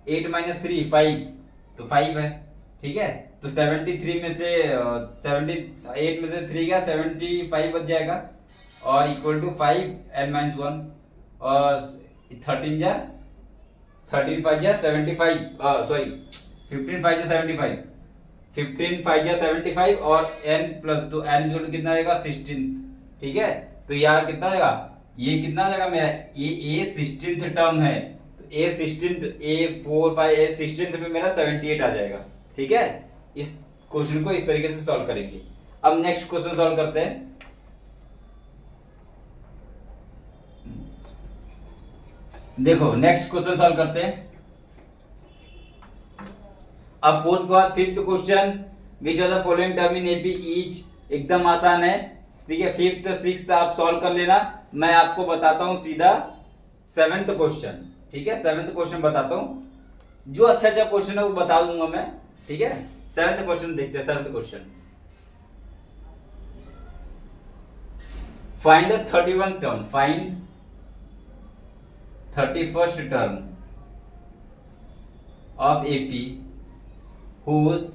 8 माइनस 3 5, तो 5 है, ठीक है। तो 73 में से 78 में से 3 का 75 बच जाएगा और equal to 5 n minus one और 13 जा 13 5 जा 75 सॉरी 15 5 जा 75 15 5 जा 75 और n प्लस तो n इक्वल टू कितना आएगा 16, ठीक है। तो यहाँ कितना आएगा, ये कितना आ जाएगा मेरा ये a 16th टर्म है, तो a 16th a4 5 a 16th में मेरा 78 आ जाएगा, ठीक है। इस क्वेश्चन को इस तरीके से सॉल्व करेंगे। अब नेक्स्ट क्वेश्चन सॉल्व करते हैं। देखो नेक्स्ट क्वेश्चन सॉल्व करते हैं। अब फोर्थ के बाद fifth question, which of the following term in AP is, एकदम आसान है, ठीक है। फिफ्थ सिक्स्थ आप सॉल्व कर लेना, मैं आपको बताता हूं सीधा सेवेंथ क्वेश्चन, ठीक है। सेवेंथ क्वेश्चन बताता हूं, जो अच्छा क्वेश्चन है वो बता दूंगा मैं, ठीक है। सेवेंथ क्वेश्चन देखते हैं। Seventh question, find the 31 term, find 31st term of AP whose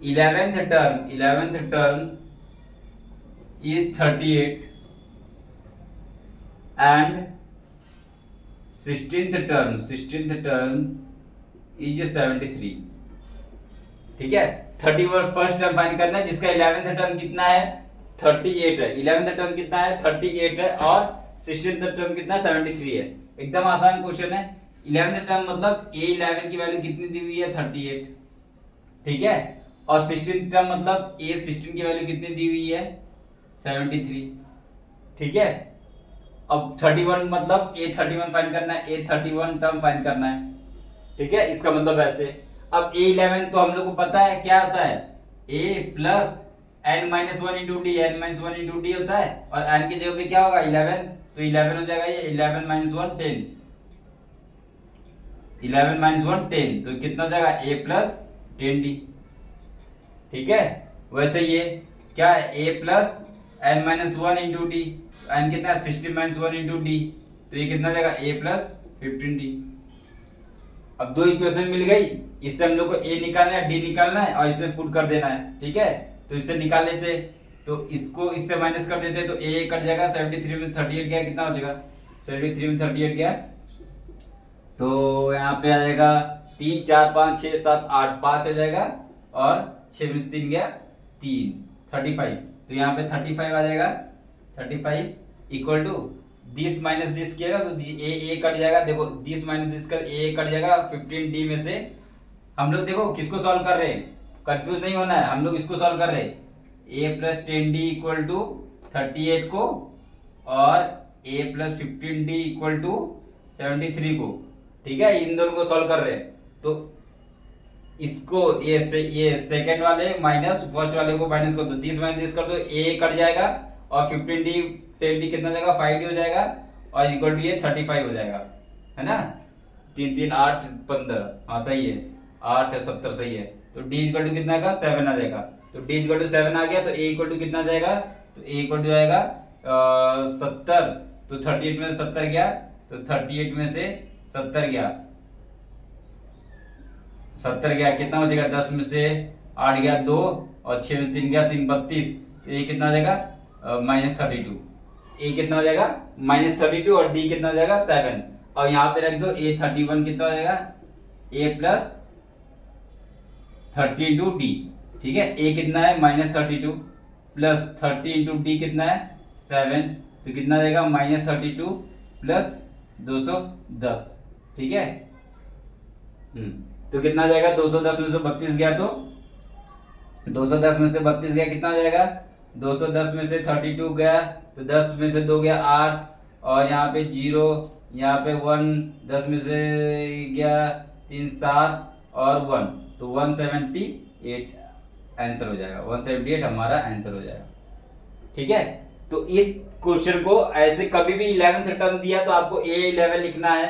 11th term is 38 and 16th term is 73, ठीक है। 31st टर्म फाइंड करना है जिसका 11th टर्म कितना है 38 है, 11th टर्म कितना है 38 है और 16th टर्म कितना है 73 है। एकदम आसान क्वेश्चन है। 11th टर्म मतलब a11 की वैल्यू कितनी दी हुई है 38, ठीक है, और 16th टर्म मतलब a16 की वैल्यू कितनी दी हुई है 73, ठीक है। अब 31 मतलब a31 फाइंड करना है, a31 टर्म फाइंड करना है, ठीक है। इसका मतलब ऐसे, अब a11 तो हम लोग को पता है क्या होता है a plus n minus one into D, n minus one into d होता है, और n की जगह पे क्या होगा 11, तो 11 हो जाएगा, ये 11 माइनस वन 10, 11 माइनस वन 10, तो कितना हो जाएगा a प्लस 10d, ठीक है। वैसे ये क्या है a plus n minus one into D, n कितना है 16 माइनस वन इंटू डी, तो ये कितना हो जाएगा a प्लस 15d। अब दो इक्वेशन मिल गई, इससे हम लोग को a निकालना है d निकालना है और इसमें पुट कर देना है, ठीक है। तो इससे निकाल लेते, तो इसको इससे माइनस कर देते, तो a कट जाएगा, 73 में 38 गया, कितना हो जाएगा 73 में 38 गया, तो यहाँ पे आ जाएगा 3 4 5 6 7 8 5 हो जाएगा और 6 में 3 गया 3 35, तो यहाँ पे 35 आ जाएगा, 35 equal to this minus this किया तो ए कट जाएगा, देखो दिस माइनस दिस का ए कट जाएगा 15d में से। हम लोग देखो किसको सॉल्व कर रहे हैं, कंफ्यूज नहीं होना है, हम लोग इसको सॉल्व कर रहे हैं a plus 10d equal to 38 को और a plus 15d equal to 73 को, ठीक है, इन दोनों को सॉल्व कर रहे हैं। तो इसको ये सेकंड वाले माइनस फर्स्ट वाले को माइनस कर दो, दिस माइनस दिस कर दो, a कट जाएगा और 15d 10d कितना हो जाएगा 5d हो जाएगा और इक्वल टू ये 35 हो जाएगा, है ना। 3 3 8 15, हाँ सही है, 8 70 सही है। तो d इक्वल टू कितना आएगा 7 आ जाएगा, तो d इक्वल टू 7 आ गया, तो a इक्वल टू कितना आ जाएगा, तो a इक्वल टू आएगा 70, तो 38 में 70 गया, तो 38 में से 70 गया, 70 गया, कितना हो जाएगा 10 में से 8 गया 2 और 6 में 3 गया 3 32, तो a कितना हो जाएगा -32, a कितना हो जाएगा -32 और d कितना हो जाएगा 7, और यहाँ पे रख दो a31 कितना हो जाएगा a प्लस 32d, ठीक है। a कितना है -32 प्लस 30 इंटू डी कितना है 7, तो कितना रहेगा -32 प्लस 210, ठीक है। तो कितना जाएगा, 210 में से 32 गया तो 210 में से 32 गया, कितना जाएगा, 210 में से 32 गया तो 10 में से 2 गया 8, और यहाँ पे 0, यहाँ पे 1, 10 में से गया 3 7 और 1, तो 178 आंसर हो जाएगा। 178 हमारा आंसर हो जाएगा, ठीक है। तो इस क्वेश्चन को ऐसे कभी भी 11th टर्म दिया तो आपको A11 लिखना है,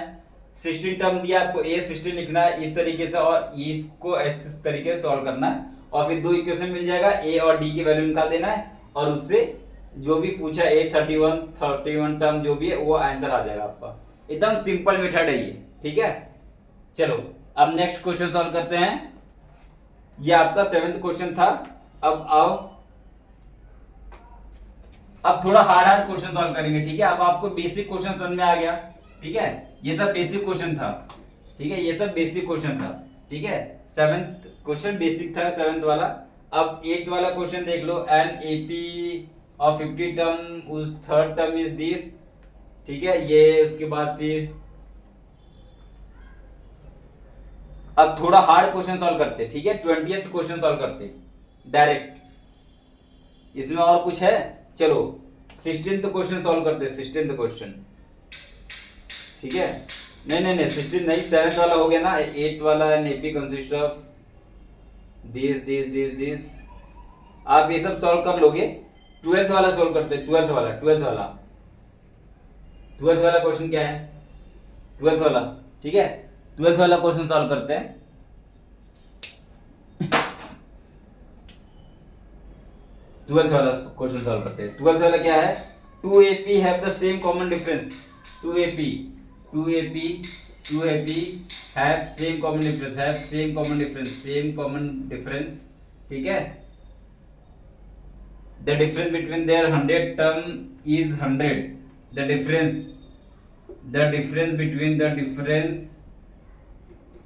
16 टर्म दिया आपको A16 लिखना है, इस तरीके से, और इसको इस तरीके से सॉल्व करना है, और फिर 2 इक्वेशन मिल जाएगा, A और D की वैल्यू निकाल देना है, और उससे जो भी पूछा A31 टर्म जो भी है वो आंसर आ जाएगा आपका। एकदम सिंपल मेथड है ये, ठीक है। चलो अब नेक्स्ट क्वेश्चन सॉल्व करते हैं। ये आपका 7th क्वेश्चन था। अब आओ, अब थोड़ा हार्ड क्वेश्चन सॉल्व करेंगे, ठीक है। अब आपको बेसिक क्वेश्चन समझ में आ गया, ठीक है। ये सब बेसिक क्वेश्चन था, ठीक है, ये सब बेसिक क्वेश्चन था, ठीक है। 7th क्वेश्चन बेसिक था 7th वाला। अब 8th वाला क्वेश्चन देख लो, एन एपी ऑफ 50 टर्म उस थर्ड टर्म इज दिस, ठीक है। ये उसके बाद फिर अब थोड़ा हार्ड क्वेश्चन सॉल्व करते, ठीक है। 20th क्वेश्चन सॉल्व करते डायरेक्ट, इसमें और कुछ है। चलो 16th क्वेश्चन सॉल्व करते, 16th क्वेश्चन, ठीक है। नहीं 16 नहीं, 7th वाला हो गया ना। 8th वाला an AP consist of this आप ये सब सॉल्व कर लोगे। 12th वाला सॉल्व करते हैं, 12th वाला क्वेश्चन क्या है, 12th वाला, ठीक है। 12th वाला क्वेश्चन सॉल्व करते हैं। ट्वेल्थ वाला क्वेश्चन सॉल्व करते हैं। 12th वाला क्या है, 2AP have the same common difference, 2AP have same common difference, ठीक है। The difference between their 100 term is 100, the difference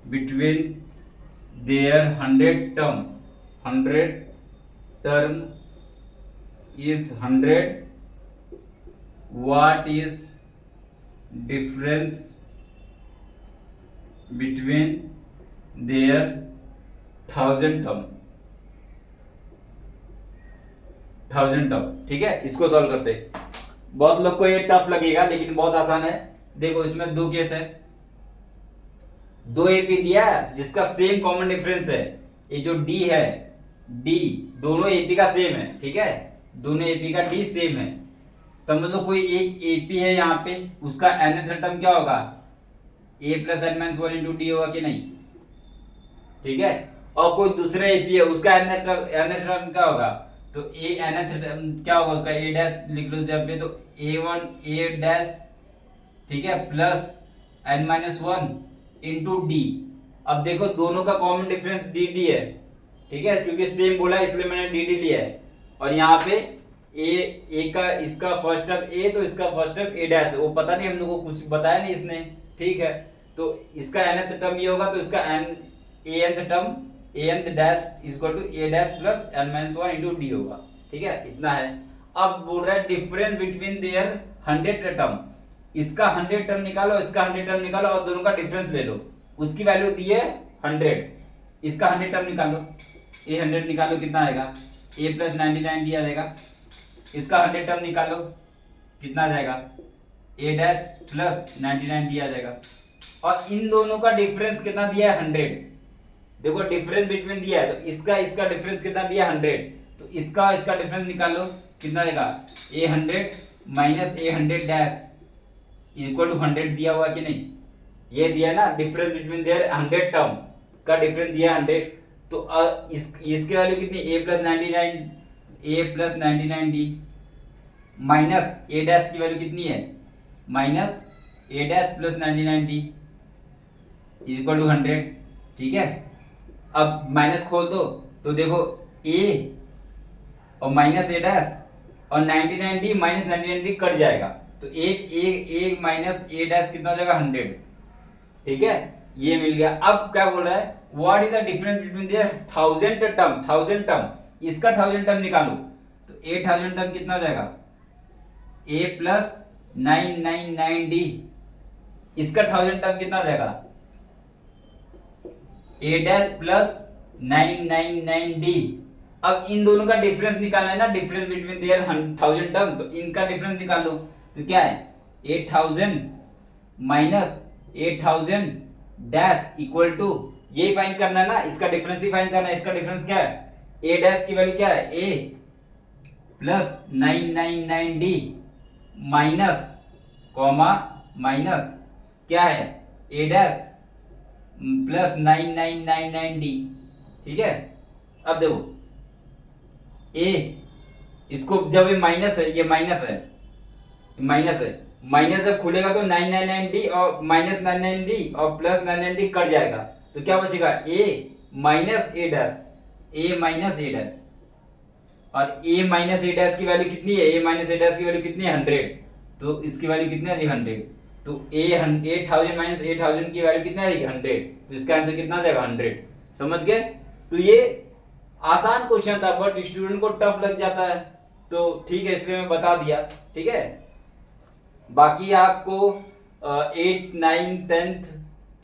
between their 100 term is 100. What is difference between their 1000 term, ठीक है। इसको सॉल्व करते। बहुत लोग को ये टफ लगेगा लेकिन बहुत आसान है। देखो इसमें 2 केस है, 2 एपी दिया जिसका सेम कॉमन डिफरेंस है। ये जो डी है, डी दोनों एपी का सेम है, ठीक है, दोनों एपी का डी सेम है। समझ लो कोई एक एपी है यहाँ पे, उसका nth टर्म क्या होगा, a plus n minus 1 into d होगा कि नहीं, ठीक है। और कोई दूसरा एपी है, उसका nth टर्म क्या होगा, तो a nth टर्म क्या होगा उसका, a डैश लिख लो जब पे, तो a1 a डैश, ठीक है, plus n minus 1 into D. अब देखो दोनों का कॉमन डिफरेंस डी डी है, ठीक है, क्योंकि सेम बोला इसलिए मैंने डी डी लिया है। और यहाँ पे ए का इसका फर्स्ट टर्म ए, तो इसका फर्स्ट टर्म ए डैश है, वो पता नहीं हम लोग को कुछ बताया नहीं इसने, ठीक है। तो इसका nth टर्म ये होगा, तो इसका nth term nth dash equal to a dash plus n minus 1 into d होगा, ठीक है, इतना है। अब बोल रहा है डिफरेंस बिटवीन देयर 100 टर्म, इसका 100 टर्म निकालो, इसका 100 टर्म निकालो, और दोनों का डिफरेंस ले लो। उसकी वैल्यू दी है 100, इसका 100 टर्म निकालो, ये 100 निकालो, कितना आएगा, a प्लस 99 दिया जाएगा। इसका 100 टर्म निकालो, कितना आ जाएगा, a डैश प्लस 99 दिया जाएगा। और इन दोनों का डिफरेंस कितना दिया है, 100। देखो डिफरेंस बिटवीन दिया है, तो इसका डिफरेंस कितना दिया है, 100। तो इसका डिफरेंस निकालो, कितना आएगा, a 100 minus a 100 dash equal to 100 दिया हुआ कि नहीं, ये दिया ना। डिफरेंस बिटवीन देयर 100 टर्म का डिफरेंस दिया 100, तो इसकी वैल्यू कितनी, a plus 99 d minus a dash की वैल्यू कितनी है, minus a dash plus 99 d equal to 100, ठीक है। अब माइनस खोल दो, तो देखो a और माइनस a डैश और 99 डी माइनस 99 डी कट जाएगा, तो एक माइनस a डैश कितना हो जाएगा, 100, ठीक है, ये मिल गया। अब क्या बोल रहा है, what is the difference between there 1000 term, इसका 1000 टर्म निकालो, तो 8000 टर्म कितना हो जाएगा, ए प्लस 999D, इसका 1000 टर्म कितना हो जाएगा, ए डैश प्लस 999D। अब इन दोनों का डिफरेंस निकालना है ना, डिफरेंस बिटवीन देयर 1000 टर्म, तो इनका डिफरेंस निकाल लो। तो क्या है 8000 माइनस 8000 डैश इक्वल टू, ये फाइंड करना है ना, इसका डिफरेंस ही फाइंड करना है। इसका डिफरेंस क्या है, ए डैश की वैल्यू क्या है, a plus 999D minus comma minus क्या है, ए डैश प्लस 9999D। ठीक है, अब देखो ए, इसको जब ये माइनस है, ये माइनस है, माइनस है, माइनस जब खुलेगा तो 999D और माइनस 99D और प्लस 99D कट जाएगा, तो क्या बचेगा, ए माइनस ए डैश, ए माइनस ए डैश। और ए माइनस ए डैश की वैल्यू कितनी है, ए माइनस ए डैश की वैल्यू कितनी है, 100, तो इसकी वैल्यू कितनी है 100, तो ए 8000 माइनस 8000 की वैल्यू कितना है 100, तो इसका आंसर कितना आ जाएगा 100। समझ गए। तो ये आसान क्वेश्चन था, बट स्टूडेंट को टफ लग जाता है, तो ठीक है इसलिए मैं बता दिया। ठीक है, बाकी आपको 8 9 10th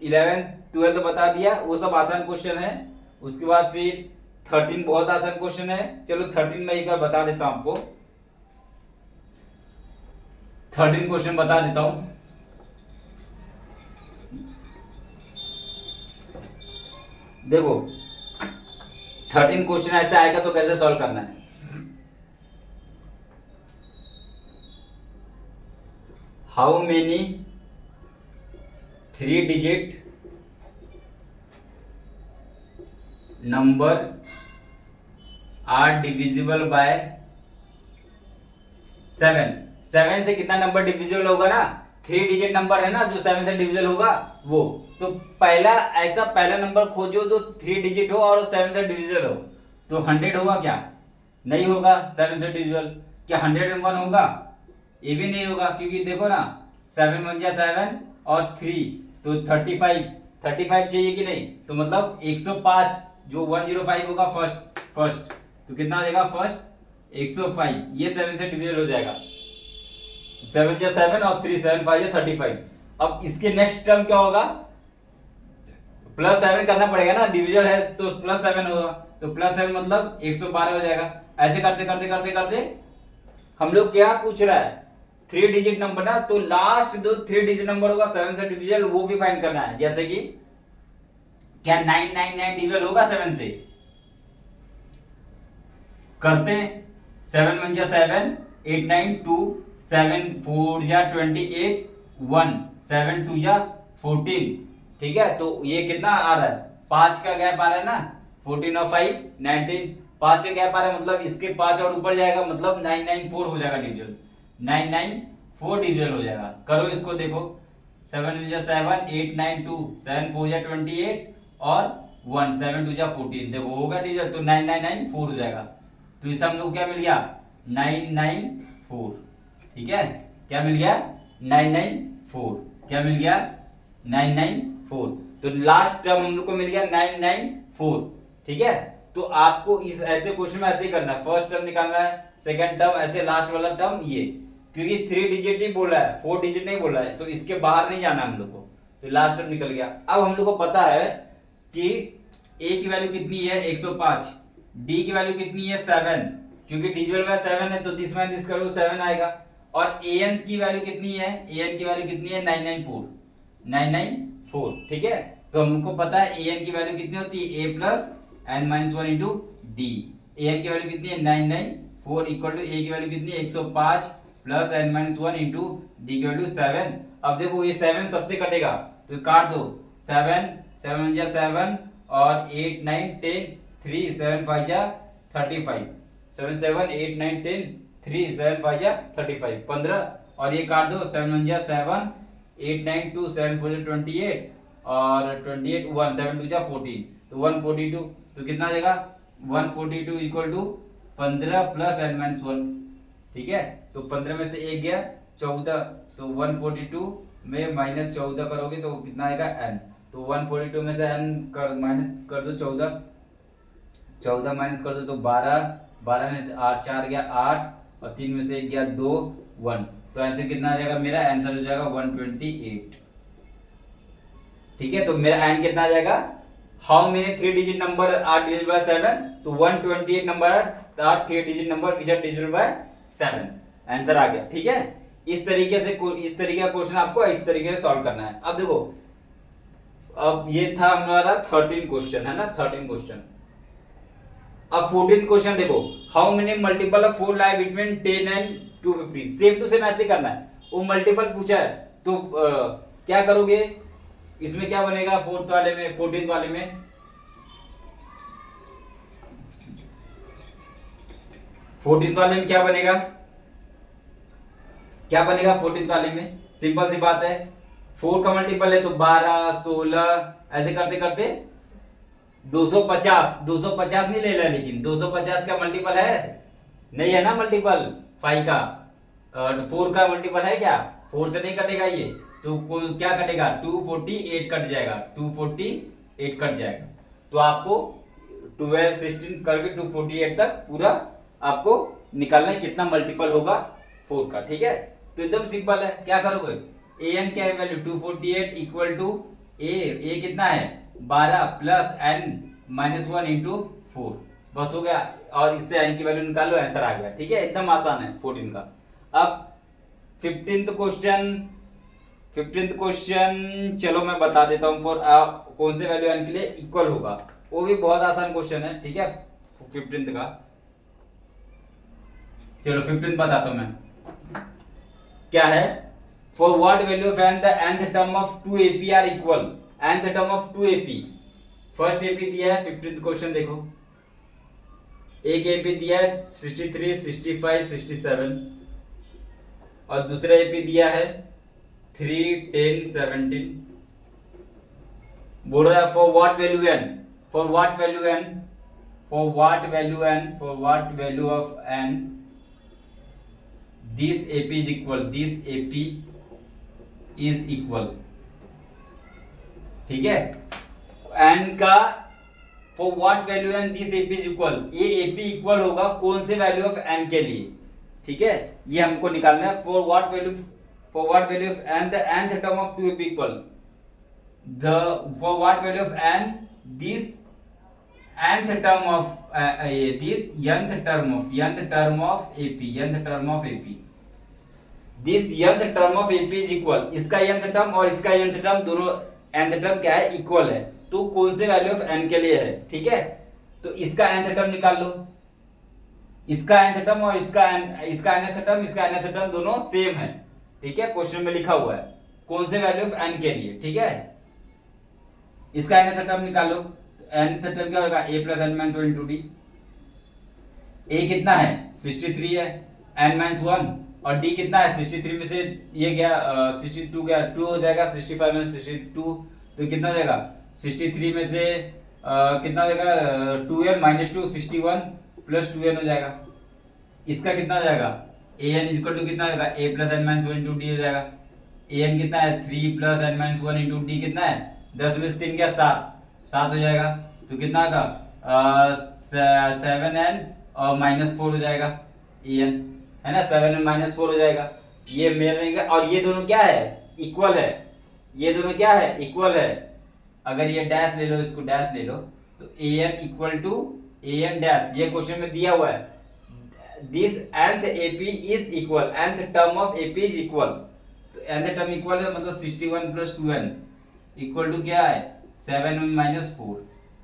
11th 12th बता दिया, वो सब आसान क्वेश्चन है। उसके बाद फिर 13 बहुत आसान क्वेश्चन है। चलो 13 में एक बार बता देता हूं आपको, 13 क्वेश्चन बता देता हूं। देखो 13 क्वेश्चन ऐसे आएगा तो कैसे सॉल्व करना है। How many 3 digit number are divisible by 7। 7 से कितना नंबर डिविजिबल होगा ना, 3 डिजिट नंबर है ना जो 7 से डिविजिबल होगा वो। तो पहला ऐसा पहला नंबर खोजो जो 3 डिजिट हो और 7 से डिविजिबल हो। तो 100 होगा क्या, नहीं होगा 7 से डिविजिबल। क्या 101 होगा, ये भी नहीं होगा, क्योंकि देखो ना 7 1 जा 7 और 3 तो 35 चाहिए कि नहीं, तो मतलब 105 जो 105 होगा फर्स्ट, तो कितना हो जाएगा फर्स्ट 105, ये 7 से डिविजिबल हो जाएगा। 7 जा 7 और 3 7 5 जा 35। अब इसके नेक्स्ट टर्म क्या होगा, प्लस 7 करना पड़ेगा ना, डिविजन है तो प्लस 7 होगा, तो प्लस 7 मतलब 112 हो जाएगा। ऐसे करते करते करते करते हम लोग क्या पूछ रहा है, 3 डिजिट नंबर ना, तो लास्ट जो 3 डिजिट नंबर होगा 7 से डिविजन वो भी फाइंड करना है। जैसे कि क्या 999 डिविजन होगा 7 से, करते 7 1 जा 7 8 9 2 7 4 जा 28 1 7 2 जा 14। ठीक है, तो ये कितना आ रहा है, 5 का गैप आ रहा है ना, 14 और 5 19, 5 का गैप आ रहा है, मतलब इसके 5 और ऊपर जाएगा, मतलब 994 हो जाएगा डिविजन, 994 डिविजन हो जाएगा। करो इसको, देखो 7 जा 7 8 9 2 7 4 जा 28 और 1 7 2 जा 14, देखो होगा डिविजन, तो 9994 हो जाएगा। तो इससे हम लोग क्या मिल गया 994। ठीक है, क्या मिल गया 994, क्या मिल गया 994, तो लास्ट टर्म हम लोग को मिल गया 994। ठीक है, तो आपको इस ऐसे क्वेश्चन में ऐसे ही करना है, फर्स्ट टर्म निकालना है, सेकंड टर्म ऐसे, लास्ट वाला टर्म ये, क्योंकि 3 डिजिट ही बोला है, 4 डिजिट नहीं बोला है, तो इसके बाहर नहीं जाना हम लोग को, तो लास्ट टर्म निकल गया। अब हम लोग को पता है कि ए की वैल्यू कितनी है 105, डी की वैल्यू कितनी है 7, क्योंकि डिजिटल में 7 है तो दिस में दिस करो 7 आएगा, और एन की वैल्यू कितनी है, एन की वैल्यू कितनी है 994। ठीक है, तो हमको पता है एन की वैल्यू कितनी होती है, a plus n minus 1 into d. N की वैल्यू कितनी है 994 इक्वल टू ए की वैल्यू कितनी है 105 plus n minus 1 into d की वैल्यू 7। अब देखो ये 7 सबसे कटेगा तो काट दो, 7 7 जा 7 और 8 9 10 3 7 5 जा 35, 7 7 8 9 10 3 7 5 जा 35 15, और ये काट दो 7 1 जा 7 8 9 2 7 4 जा 28 और 28 1 7 2 जा 14, तो 142, तो कितना आ जाएगा 142 equal to 15 plus n minus 1। ठीक है, तो 15 में से एक गया 14, तो 142 में माइनस 14 करोगे तो कितना आएगा n, तो 142 में से n कर माइनस कर दो 14, 14 माइनस कर दो तो 12, 12 में से 8 4 गया 8 और 3 में से एक गया 2, 1। तो आंसर कितना आ जाएगा मेरा? आंसर हो जाएगा 128। ठीक है, तो मेरा एन कितना आ जाएगा? How many 3 digit number are divisible by 7? तो 128 number are 3 digit number which are divisible by 7। Answer आ गया। ठीक है, इस तरीके का क्वेश्चन आपको इस तरीके से सॉल्व करना है। अब देखो, अब ये था हमारा 13 क्वेश्चन है ना, 13 क्वेश्चन। अब 14 क्वेश्चन देखो, how many multiple of 4 lie between 10 and 250। Same to same ऐसे करना है, वो मल्टीपल पूछा है तो क्या करोगे इसमें? क्या बनेगा 4th वाले में, 14th वाले में? 14th वाले में क्या बनेगा? क्या बनेगा 14th वाले में? सिंपल सी बात है, 4 का मल्टीपल है तो 12, 16 ऐसे करते करते 250 नहीं ले रहा, लेकिन 250 का मल्टीपल है नहीं, है ना मल्टीपल 5 का। 4 का मल्टीपल है क्या? 4 से नहीं कटेगा ये, तो क्या कटेगा? 248 कट जाएगा, 248 कट जाएगा। तो आपको 12, 16 करके 248 तक पूरा आपको निकालना है कितना मल्टीपल होगा 4 का। ठीक है, तो एकदम सिंपल है। क्या करोगे? ए एन क्या है वैल्यू? 248 इक्वल टू ए कितना है? 12 प्लस एन माइनस 1 इंटू 4, बस हो गया। और इससे एन की वैल्यू निकालो, आंसर आ गया। ठीक है, एकदम आसान है 14 का। अब 15th क्वेश्चन चलो मैं बता देता हूं फॉर कौन से वैल्यू एन के लिए इक्वल होगा। वो भी बहुत आसान क्वेश्चन है। ठीक है, 15th का चलो 15th बताता हूं मैं। क्या है? For what value of n the nth term of 2ap are equal. nth term of 2ap, first AP दिया है 15th क्वेश्चन देखो। एक एपी दिया है 63, 65, 67 और दूसरा एपी दिया है 3, 10, 17। बोल रहा है for what value n, for what value n, for what value n, for what value of n this AP is equal, this AP is equal. ठीक है, एन का for what value n this AP is equal, ये AP equal होगा कौन से value of N के लिए? ठीक है, ये हमको निकालना है। For what value of n the nth term of 2ap equal the for what value of n this nth term of this nth term of ap this nth term of ap is equal. इसका nth term और इसका nth term दोनों nth term क्या है? Equal है। तो कौन से वैल्यू ऑफ n के लिए है? ठीक है, तो इसका nth टर्म निकाल लो, इसका nth टर्म और इसका nth टर्म दोनों सेम है। ठीक है, क्वेश्चन में लिखा हुआ है कौन से वैल्यू ऑफ n के लिए। ठीक है, इसका nth टर्म निकालो, nth टर्म क्या होगा? a plus n minus 1 into D. a कितना है? 63 है, n माइनस 1, और d कितना है? 63 में से ये गया 62 गया, 2 हो जाएगा, 65 में 62 तो कितना हो जाएगा? 63 में से कितना हो जाएगा? 2n माइनस 2, 61 प्लस 2n हो जाएगा। इसका कितना हो जाएगा? an इक्वल टू कितना हो जाएगा? a plus n minus 1 into D हो जाएगा। an कितना है? 3 plus n minus 1 into d कितना है? 10 में से 3 गया 7 हो जाएगा। तो कितना होगा? 7n और माइनस 4 हो जाएगा an, है ना? 7n माइनस 4 हो जाएगा। ये मेल रहेगा और ये दोनों क्या है? इक्वल है। ये दोनों क्या है? इक्वल है। अगर ये डैश ले लो, इसको डैश ले लो, तो an equal to an dash, ये क्वेश्चन में दिया हुआ है this nth ap is equal, nth term of ap is equal. तो nth टर्म इक्वल है मतलब 61 प्लस 2n इक्वल टू क्या है? 7n minus 4।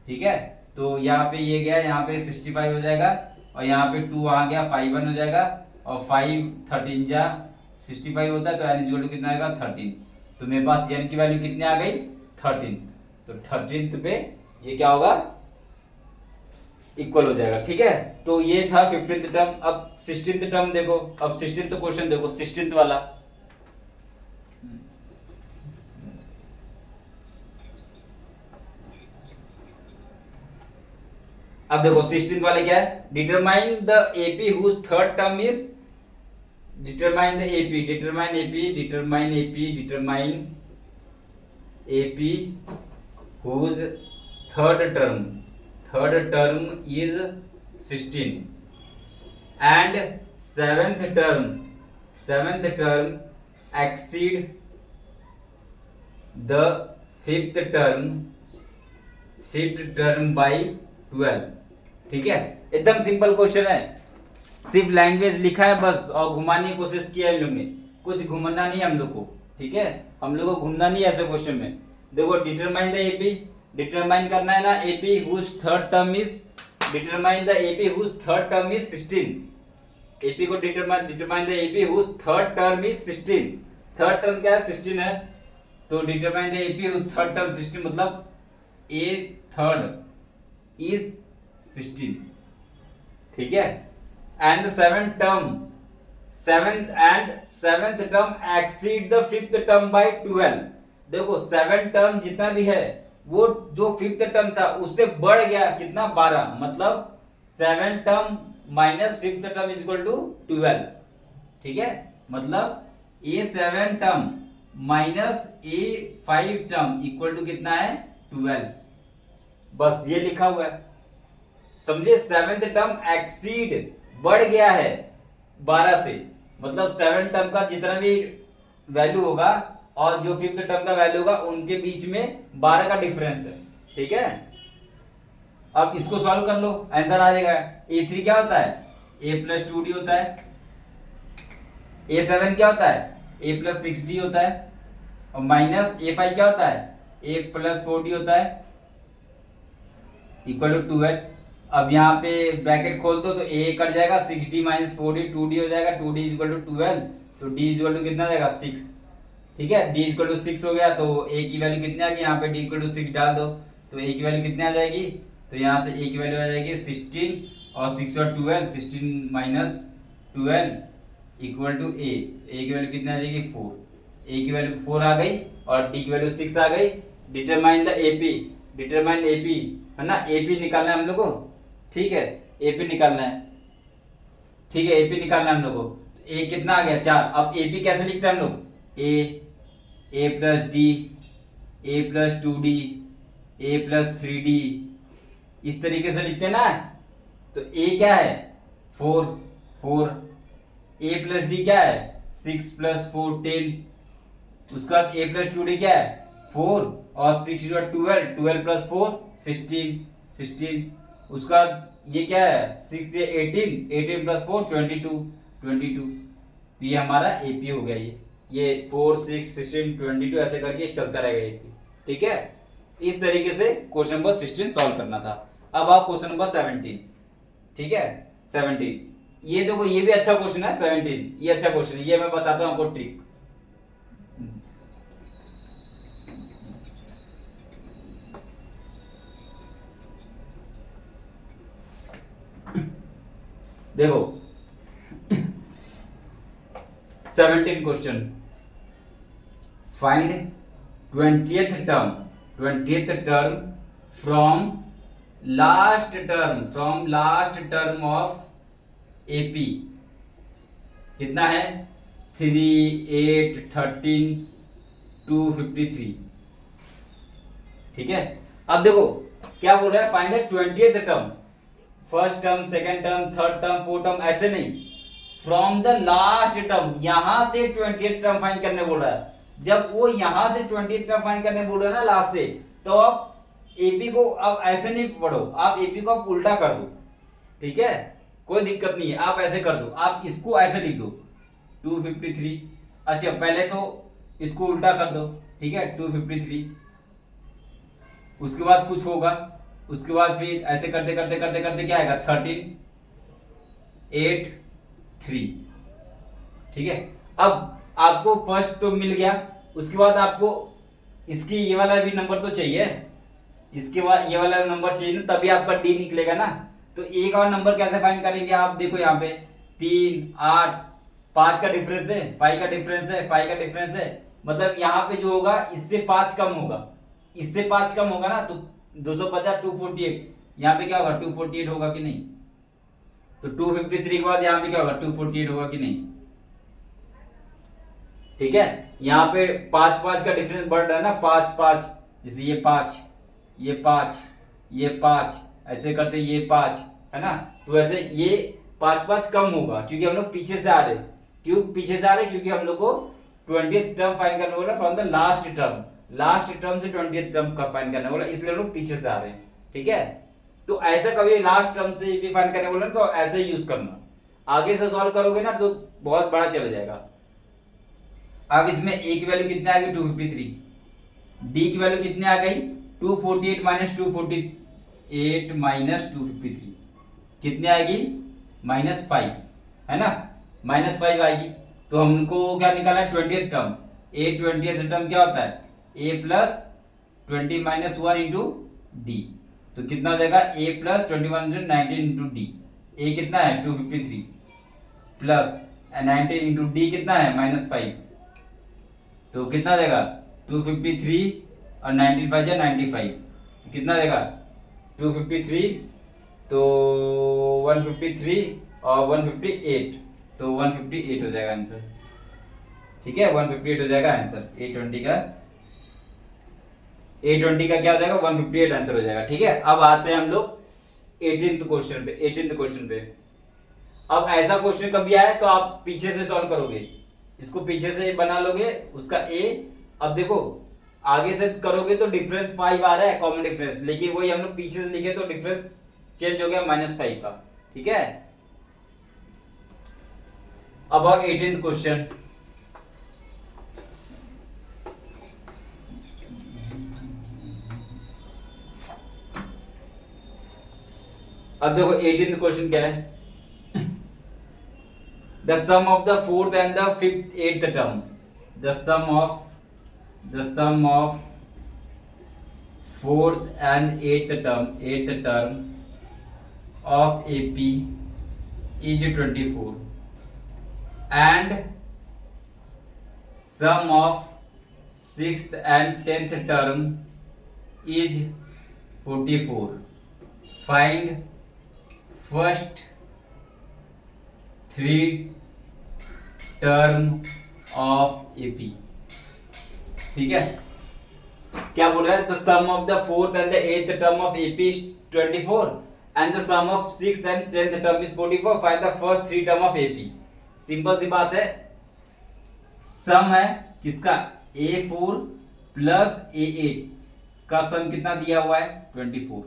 ठीक है, तो यहाँ पे ये गया, यहाँ पे 65 हो जाएगा और यहाँ पे 2 वहां गया, 51 हो जाएगा और 5 13 जा 65 होता है, तो n इक्वल टू कितना आएगा? 13। तो मेरे पास n की वैल्यू कितनी आ गई? 13। तो 13th पे ये क्या होगा? इक्वल हो जाएगा। ठीक है, तो ये था 15th टर्म। अब 16th टर्म देखो, अब 16th क्वेश्चन देखो, 16th वाला। अब देखो 16th वाले क्या है? Determine the AP whose third term is, determine AP whose third term is 16 and seventh seventh term exceed the fifth term by 12। ठीक है, एकदम सिंपल क्वेश्चन है, सिर्फ लैंग्वेज लिखा है बस और घुमाने की कोशिश किया है इन लोग ने, कुछ घुमाना नहीं हम लोग को। ठीक है, हम लोग को घूमना नहीं ऐसे क्वेश्चन में। देखो डिटरमाइन द एपी, डिटरमाइन करना है ना AP whose third term is, determine the AP whose third term is 16। AP को determine the AP whose third term is 16। Third term क्या है 16 है, तो determine the AP whose third term 16 मतलब a third is 16। ठीक है, and seventh term exceed the fifth term by 12। देखो seven term जितना भी है वो जो फिफ्थ टर्म था उससे बढ़ गया कितना 12, मतलब seven term minus fifth term is equal to 12। ठीक है, मतलब a seven term minus a 5 term equal to कितना है 12। बस ये लिखा हुआ है, समझे। सेवेंथ टर्म एक्सीड बढ़ गया है 12 से, मतलब सेवन टर्म का जितना भी वैल्यू होगा और जो फिफ्थ टर्म का वैल्यू होगा उनके बीच में 12 का डिफरेंस है। ठीक है, अब इसको सॉल्व कर लो, आंसर आ जाएगा। A3 क्या होता है a प्लस 2d होता है, A7 क्या होता है a प्लस 6d होता है, और माइनस A5 क्या होता है a प्लस 4d होता है इक्वल टू 12। अब यहाँ पे ब्रैकेट खोल दो तो a कट जाएगा, 6d माइनस 4d 2d हो जाएगा, 2d इक्वल टू 12, तो d इक्वल टू कितना आ जाएगा 6। ठीक है, d इक्वल टू 6 हो गया, तो a की वैल्यू कितनी आ गई, यहाँ पे d इक्वल टू 6 डाल दो तो a की वैल्यू कितनी आ जाएगी, तो यहाँ से a की वैल्यू आ जाएगी 16 और 6 और 12, 16 minus 12 equal to a, a की वैल्यू कितनी आ जाएगी 4, a की वैल्यू 4 आ गई और d की वैल्यू 6 आ गई। Determine the AP, determine AP है ना, एपी निकालना है हम लोग को। ठीक है, एपी निकालना है, ठीक है एपी निकालना है हम लोग को। ए कितना आ गया 4। अब एपी कैसे लिखते हैं हम लोग, ए प्लस डी, ए प्लस 2d, ए प्लस 3d, इस तरीके से लिखते हैं ना। तो ए क्या है 4, ए प्लस डी क्या है 6 प्लस 4 10, उसका ए प्लस 2d क्या है 4 और 6 12 प्लस 4 16, उसका ये क्या है 6 ये 18 प्लस 4 22, तो ये हमारा एपी हो गया। ये 4 6 16 22 ऐसे करके चलता रहेगा एपी। ठीक है, इस तरीके से क्वेश्चन नंबर 16 सॉल्व करना था। अब आओ क्वेश्चन नंबर 17। ठीक है, 17 ये देखो, ये भी अच्छा क्वेश्चन है 17, ये अच्छा क्वेश्चन है, ये मैं बताता हूं आपको ट्रिक। देखो 17 question, find 20th term from last term of AP. कितना है 3 8 13 253। ठीक है, अब देखो क्या बोल रहा है, find the 20th term, first term second term third term fourth term ऐसे नहीं, फ्रॉम द लास्ट टर्म, यहां से 20th टर्म फाइंड करने बोल रहा है। जब वो यहां से 20th टर्म फाइंड करने बोल रहा है ना लास्ट से, तो आप एपी को अब ऐसे नहीं पढ़ो, आप एपी को आप उल्टा कर दो। ठीक है, कोई दिक्कत नहीं है, आप ऐसे कर दो, आप इसको ऐसे लिख दो 253। अच्छा पहले तो इसको उल्टा कर दो, ठीक है 253, उसके बाद कुछ होगा, उसके बाद फिर ऐसे करते करते करते करते क्या आएगा 13 8 3। ठीक है, अब आपको फर्स्ट तो मिल गया, उसके बाद आपको इसकी ये वाला भी नंबर तो चाहिए, इसके बाद ये वाला नंबर चाहिए ना, तभी आपका डी निकलेगा ना। तो एक और नंबर कैसे फाइंड करेंगे, आप देखो यहाँ पे 3 8 5 का डिफरेंस है, 5 का डिफरेंस है, 5 का डिफरेंस है, मतलब यहाँ पे जो होगा इससे 5 कम होगा, इससे 5 कम होगा ना, तो 250 248, यहाँ पे क्या होगा 248 होगा कि नहीं, तो 253 के बाद यहाँ पे क्या होगा 248 होगा कि नहीं। ठीक है, यहाँ पे 5 5 का डिफरेंस बढ़ रहा है ना, 5 5, जैसे ये 5 ये 5 ये 5 ऐसे करते ये 5 है ना, तो ऐसे ये 5 5 कम होगा क्योंकि हम लोग पीछे से आ रहे, क्यों पीछे से आ रहे हैं? क्योंकि हम लोग को 20th टर्म फाइंड करने बोला फ्रॉम द लास्ट टर्म से 20th टर्म का फाइंड करने बोला, इसलिए हम लोग पीछे से आ रहे हैं। ठीक है, तो ऐसा कभी लास्ट टर्म से भी फाइंड करने बोला तो ऐसे ही यूज करना, आगे से सॉल्व करोगे ना तो बहुत बड़ा चला जाएगा। अब इसमें ए की वैल्यू कितने आ गई 253, डी की वैल्यू कितने आ गई 248 माइनस 248 माइनस 253 कितने आएगी -5, है ना, -5 आएगी। तो हमको क्या निकाला है 20th टर्म, ए 20th टर्म क्या होता है a plus 20 minus 1 into D, तो कितना हो जाएगा ए प्लस 21 19 इंटू डी, ए कितना है 253 प्लस 19 इंटू डी कितना है -5, तो कितना हो जाएगा 253 और 95 या 95, तो कितना हो जाएगा 253 तो 153 और 158, तो 158 हो जाएगा आंसर। ठीक है, 158 हो जाएगा आंसर, A20 का क्या हो जाएगा 158 आंसर हो जाएगा। ठीक है, अब आते हैं हम लोग 18th क्वेश्चन पे। अब ऐसा क्वेश्चन कभी आए तो आप पीछे से सॉल्व करोगे, इसको पीछे से बना लोगे उसका A। अब देखो आगे से करोगे तो डिफरेंस 5 आ रहा है कॉमन डिफरेंस, लेकिन वही हम लोग पीछे से लिखे तो डिफरेंस चेंज हो गया -5 का। ठीक है, अब 18th क्वेश्चन। अब देखो 18th क्वेश्चन क्या है, the sum of the fourth and the fifth eighth term, the sum of fourth and eighth term of AP is 24 and sum of 6th and 10th term is 44. Find first 3 term of AP। ठीक है, क्या बोल रहा है, the sum of the fourth and the eighth term of AP is 24 and the sum of 6th and 10th term is 44, find the first 3 term of AP। Simple सी बात है, सम है किसका A4 प्लस A8 का सम कितना दिया हुआ है 24,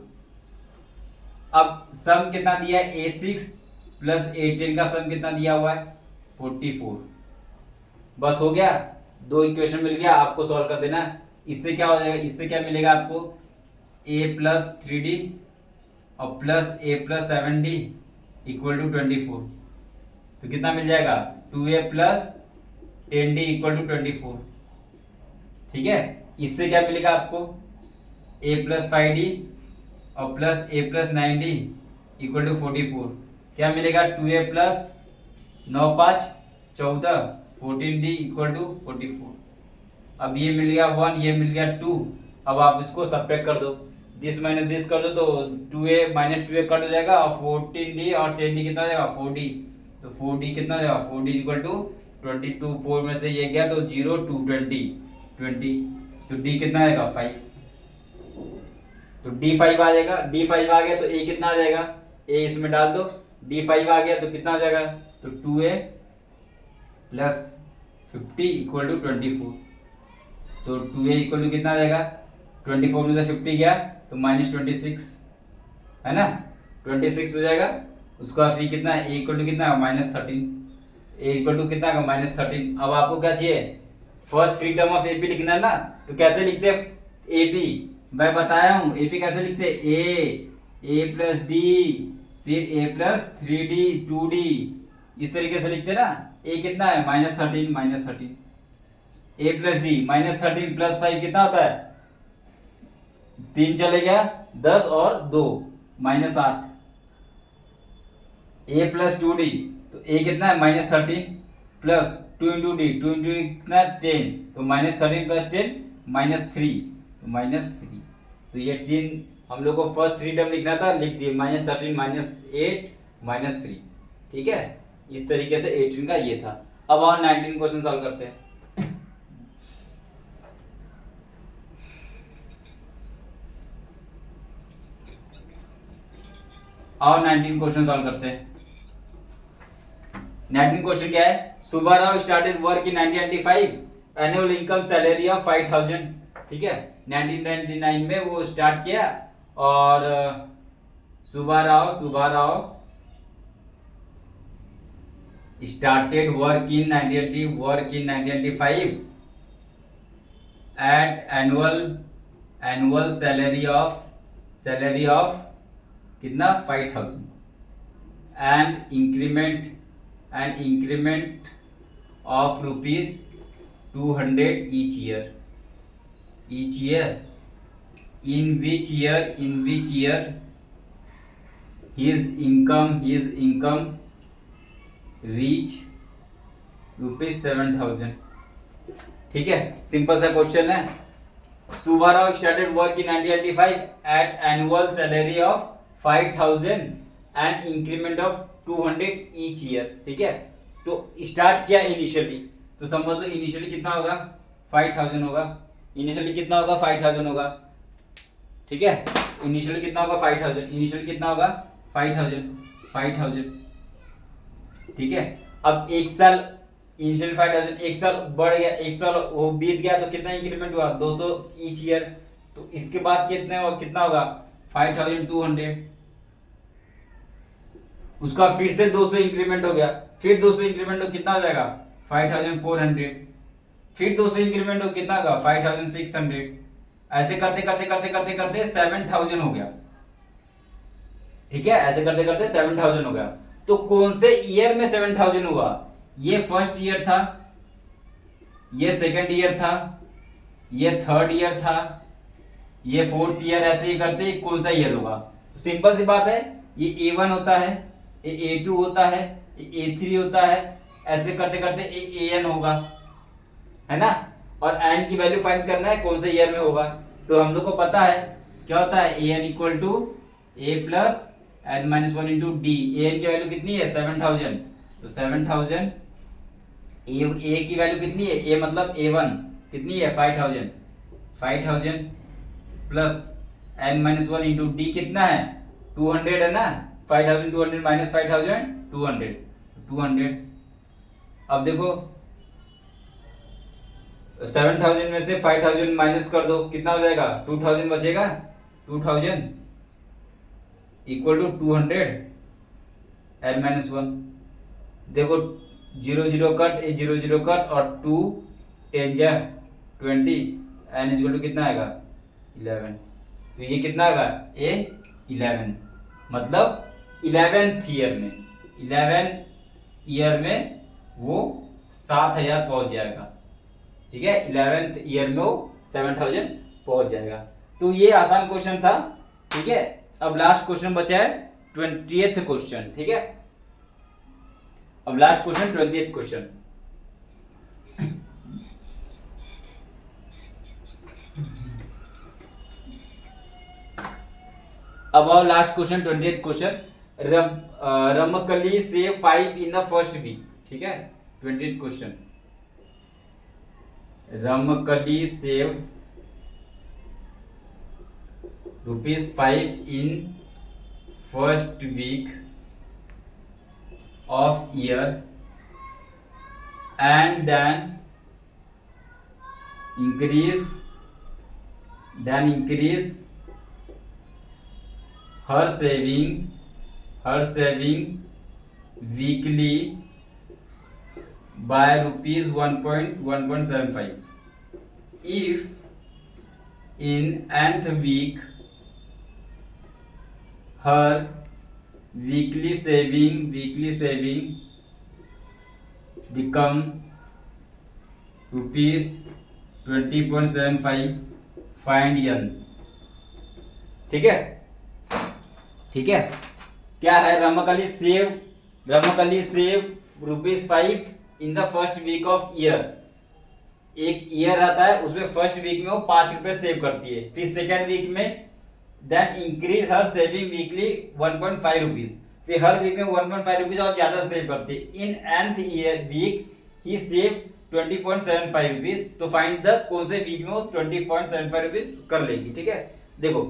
अब सम कितना दिया है A6 प्लस A10 का सम कितना दिया हुआ है 44। बस हो गया, 2 इक्वेशन मिल गया, आपको सॉल्व कर देना। इससे क्या हो जाएगा, इससे क्या मिलेगा आपको A प्लस 3D और plus A plus 7D equal to 24, तो कितना मिल जाएगा 2A plus 10D equal to 24। ठीक है, इससे क्या मिलेगा आपको A प्लस 5D और plus A plus 9D equal to 44, क्या मिलेगा 2A plus 9 5 14 14D equal to 44। अब ये मिल गया 1, ये मिल गया 2, अब आप इसको सब्ट्रैक्ट कर दो, दिस माइनस दिस कर दो तो 2A माइनस 2A कट हो जाएगा और 14D और 10D कितना हो जाएगा 4D, तो 4D कितना हो जाएगा 4D इक्वल टू 22, 4 में से ये गया तो 0 2 20, तो D कितना आएगा 5, तो D5 आ जाएगा, D5 आ गया तो A कितना आ जाएगा, A इसमें डाल दो, D5 आ गया तो कितना आ जाएगा, तो 2A प्लस 50 इक्वल टू 24, तो 2A इक्वल टू कितना आ जाएगा 24 में से 50 गया तो -26, है ना, 26 हो जाएगा। उसका फी कितना है A इक्वल टू कितना -13, A इक्वल टू कितना का -13। अब आपको क्या चाहिए फर्स्ट 3 टर्म ऑफ AP लिखना है ना, तो कैसे लिखते हैं AP, मैं बताया हूँ AP कैसे लिखते हैं A प्लस D फिर A प्लस 3D 2D, इस तरीके से लिखते हैं ना। A कितना है -13 A प्लस D -13 प्लस 5 कितना होता है 3 चले गया 10 और 2 -8, A प्लस 2D तो A कितना है -13 plus 2 into D, 2 into D कितना 10, तो -13 प्लस 10 -3, तो -3, तो ये 3 हम लोग को फर्स्ट 3 टर्म लिखना था, लिख दिए -13 -8 -3। ठीक है, इस तरीके से 18 का ये था। अब और 19 क्वेश्चन सॉल्व करते हैं। और 19 क्वेश्चन सॉल्व करते हैं। 19 क्वेश्चन क्या है, Subbarao started work in 1995, annual income salary of 5000, ठीक है। 1999 में वो स्टार्ट किया और Subbarao started work in 1995 at annual salary of कितना 5000 and increment of rupees 200 each year, in which year his income reach rupees 7000, ठीक है। सिंपल सा क्वेश्चन है। Subbarao started work in 1995 at annual salary of 5000 and increment of 200 each year, ठीक है। तो start किया initially, तो समझ लो इनिशियली कितना होगा 5000 होगा, इनिशियली कितना होगा 5000 होगा, ठीक है। इनिशियली कितना होगा 5000, इनिशियली कितना होगा 5000, ठीक है। अब एक साल इनिशियल 5000, एक साल बढ़ गया, एक साल वो बीत गया तो कितना इंक्रीमेंट हुआ 200 ईच ईयर, तो इसके बाद कितना होगा 5200, उसका फिर से 200 इंक्रीमेंट हो गया, फिर 200 इंक्रीमेंट हो कितना हो जाएगा 5400, फिर 200 इंक्रीमेंट हो कितना होगा 5600, ऐसे करते करते 7000 हो गया, ठीक है। ऐसे करते करते 7000 हो गया। तो कौन से ईयर में 7000 हुआ, ये फर्स्ट ईयर था, ये सेकंड ईयर था, ये थर्ड ईयर था, ये फोर्थ ईयर, ऐसे ही करते कौन सा ईयर होगा। तो सिंपल सी बात है, ये A1 होता है, ये A2 होता है, ये A3 होता है, ऐसे करते करते AN होगा, है ना। और एन की वैल्यू फाइंड करना है कौन से ईयर में होगा। तो हम लोग को पता है क्या होता है, AN equal to A plus n minus 1 into d. N की वैल्यू कितनी है 7000, तो 7000, ए की वैल्यू कितनी है, ए मतलब A1 कितनी है 5000 plus n minus 1 into d कितना है 200 है ना, 5200 माइनस 5000 200। अब देखो 7000 में से 5000 माइनस कर दो, कितना हो जाएगा 2000 बचेगा, 2000 इक्वल टू 200 n माइनस 1। देखो 0 कट, 0 कट और 2 10 जा 20, n इक्वल टू कितना आएगा 11। तो ये कितना आएगा ए 11, मतलब 11th ईयर में वो 7000 पहुंच जाएगा, ठीक है। 11th ईयर में वो 7000 पहुंच जाएगा। तो ये आसान क्वेश्चन था, ठीक है। अब लास्ट क्वेश्चन बचा है 20th क्वेश्चन, ठीक है। अब लास्ट क्वेश्चन 20th क्वेश्चन। अब आओ लास्ट क्वेश्चन 20th क्वेश्चन। रमकली से 5 इन द फर्स्ट वीक, ठीक है। 20th question, Ramkali save ₹5 in first week of year and then increase her saving weekly by ₹1.75 if in nth week her weekly saving become ₹20.75, find n, ठीक है। क्या है, Ramkali save ₹5 in the first week of year. एक year आता है, उसमें first week में वो 5 रुपए सेव करती है, फिर सेकेंड वीक में देन इंक्रीज हर सेविंग वीकली 1.5 रुपीज, फिर हर वीक में 1.5 रुपीज और ज्यादा सेव करती है। इन nth ईयर वीक ही सेव 20.75 रुपीज। तो फाइंड द कौन से वीक में वो 20.75 रुपीज कर लेगी, ठीक है। देखो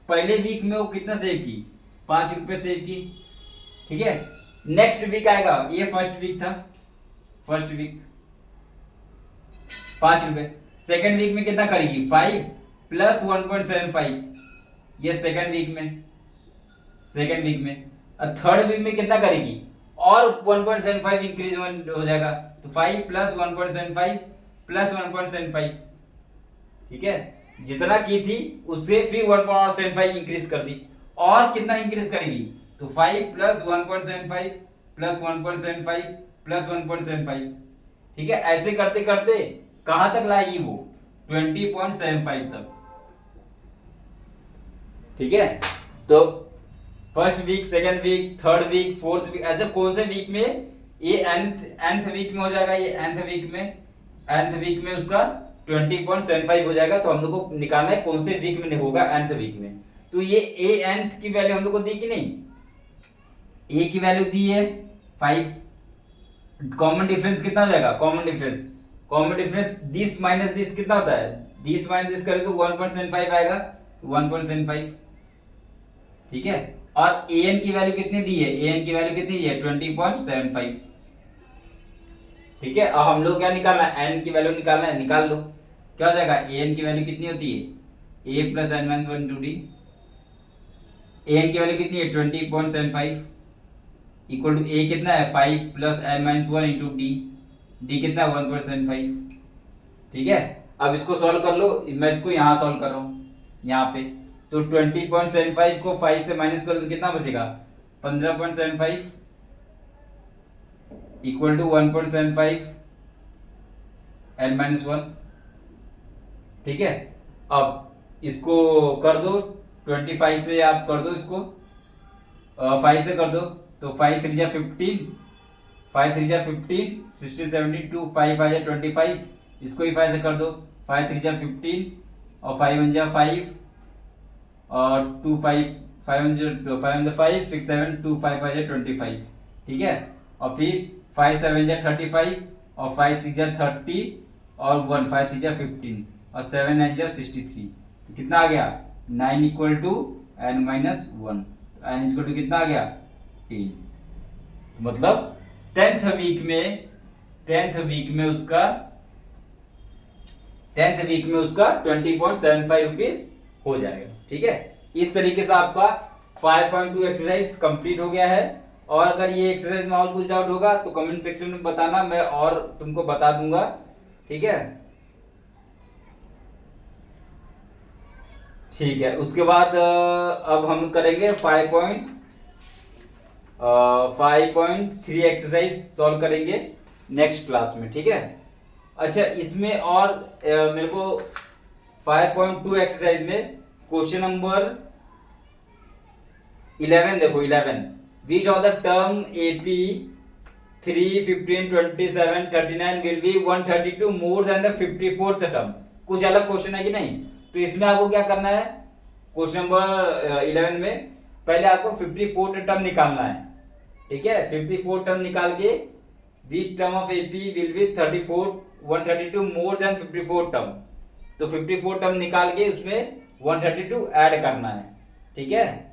पहले वीक में वो कितना सेव की 5 रुपए सेव की, ठीक है। नेक्स्ट वीक आएगा, ये फर्स्ट वीक था, फर्स्ट वीक 5 रुपए। सेकेंड वीक में कितना करेगी 5 प्लस 1.75, ये सेकेंड वीक में, सेकेंड वीक में। और थर्ड वीक में कितना करेगी और 1.75 इंक्रीज हो जाएगा, तो 5 प्लस 1.75 प्लस 1.75, ठीक है, जितना की थी उससे फिर 1.75 इंक्रीज कर दी। और कितना इंक्रीज करेगी, तो 5 प्लस 1.75 प्लस 1.75 प्लस 1.75, ठीक है। ऐसे करते करते कहां तक लाएगी वो, 20.75 तक, ठीक है। तो first week, second week, third week, fourth week, ऐसे कौन से वीक में ये nth वीक में हो जाएगा, ये nth वीक में उसका 20.75 हो जाएगा। तो हम लोग को निकालना है कौन से वीक में होगा, nth वीक में। तो ये nth की वैल्यू हम लोग को दी कि नहीं, a की वैल्यू दी है 5, कॉमन डिफरेंस कितना हो जाएगा, common difference this minus this कितना होता है, दिस माइनस दिस करें तो 1.75 आएगा, 1.75, ठीक है। और an की वैल्यू कितनी दी है, an की वैल्यू कितनी दी है 20.75, ठीक है। अब हम लोग क्या निकालना है, n की वैल्यू निकालना है, निकाल लो। क्या हो जाएगा, an की वैल्यू कितनी होती है, a plus n minus 1 2d, an की वैल्यू कितनी है 20.75 इक्वल टू a कितना है 5 plus n minus 1 into d कितना 1.75, ठीक है। अब इसको सॉल्व कर लो, मैं इसको यहाँ सॉल्व कर रहा हूँ यहाँ पे। तो 20.75 को 5 से माइनस करो तो कितना बचेगा 15.75 इक्वल टू 1.75 n माइनस 1, ठीक है। अब इसको कर दो 25 से, आप कर दो इसको 5 से कर दो, तो 5 3 15, 5 3 15, 16 17 2 5 5 25, इसको ही 5 से कर दो, 5 3 15 और 5 1 5 और 2 5 5 5 6 7 2 5 5 25, ठीक है। और फिर 5 7 35 और 5 6 30 और 1 5 3 15 और 7 9 63, तो कितना आ गया 9 equal to n minus 1, n equal to कितना आ गया 10। तो मतलब 10th वीक में उसका 20.75 रुपीज हो जाएगा, ठीक है। इस तरीके से आपका 5.2 एक्सरसाइज कंप्लीट हो गया है। और अगर ये एक्सरसाइज में और कुछ डाउट होगा तो कमेंट सेक्शन में बताना, मैं और तुमको बता दूंगा, ठीक है। ठीक है, उसके बाद अब हम करेंगे 5.3 एक्सरसाइज सॉल्व करेंगे नेक्स्ट क्लास में, ठीक है। अच्छा, इसमें और मेरे को 5.2 एक्सरसाइज में क्वेश्चन नंबर 11 देखो, 11 which of the term AP 3 15 27 39 will be 132 more than the 54th term. कुछ अलग क्वेश्चन है कि नहीं, तो इसमें आपको क्या करना है, क्वेश्चन नंबर 11 में पहले आपको 54th टर्म निकालना है, ठीक है। 54 टर्म निकाल के which term of AP will be 132 more than 54 term, तो 54 टर्म निकाल के उसमें 132 ऐड करना है, ठीक है।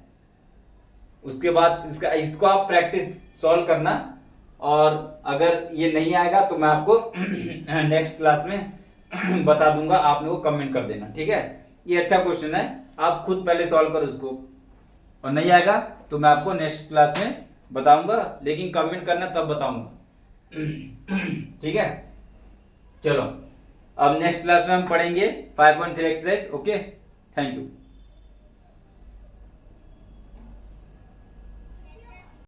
उसके बाद इसको आप प्रैक्टिस सॉल्व करना, और अगर ये नहीं आएगा तो मैं आपको नेक्स्ट क्लास में बता दूंगा, आप लोगों को कमेंट कर देना, ठीक है। ये अच्छा क्वेश्चन है, आप खुद पहले सॉल्व करो इसको, और नहीं आएगा तो मैं आपको नेक्स्ट क्लास में बताऊंगा, लेकिन कमेंट करना तब बताऊंगा, ठीक है। चलो, अब नेक्स्ट क्लास में हम पढ़ेंगे 5.3 एक्सरसाइज। Okay, thank you.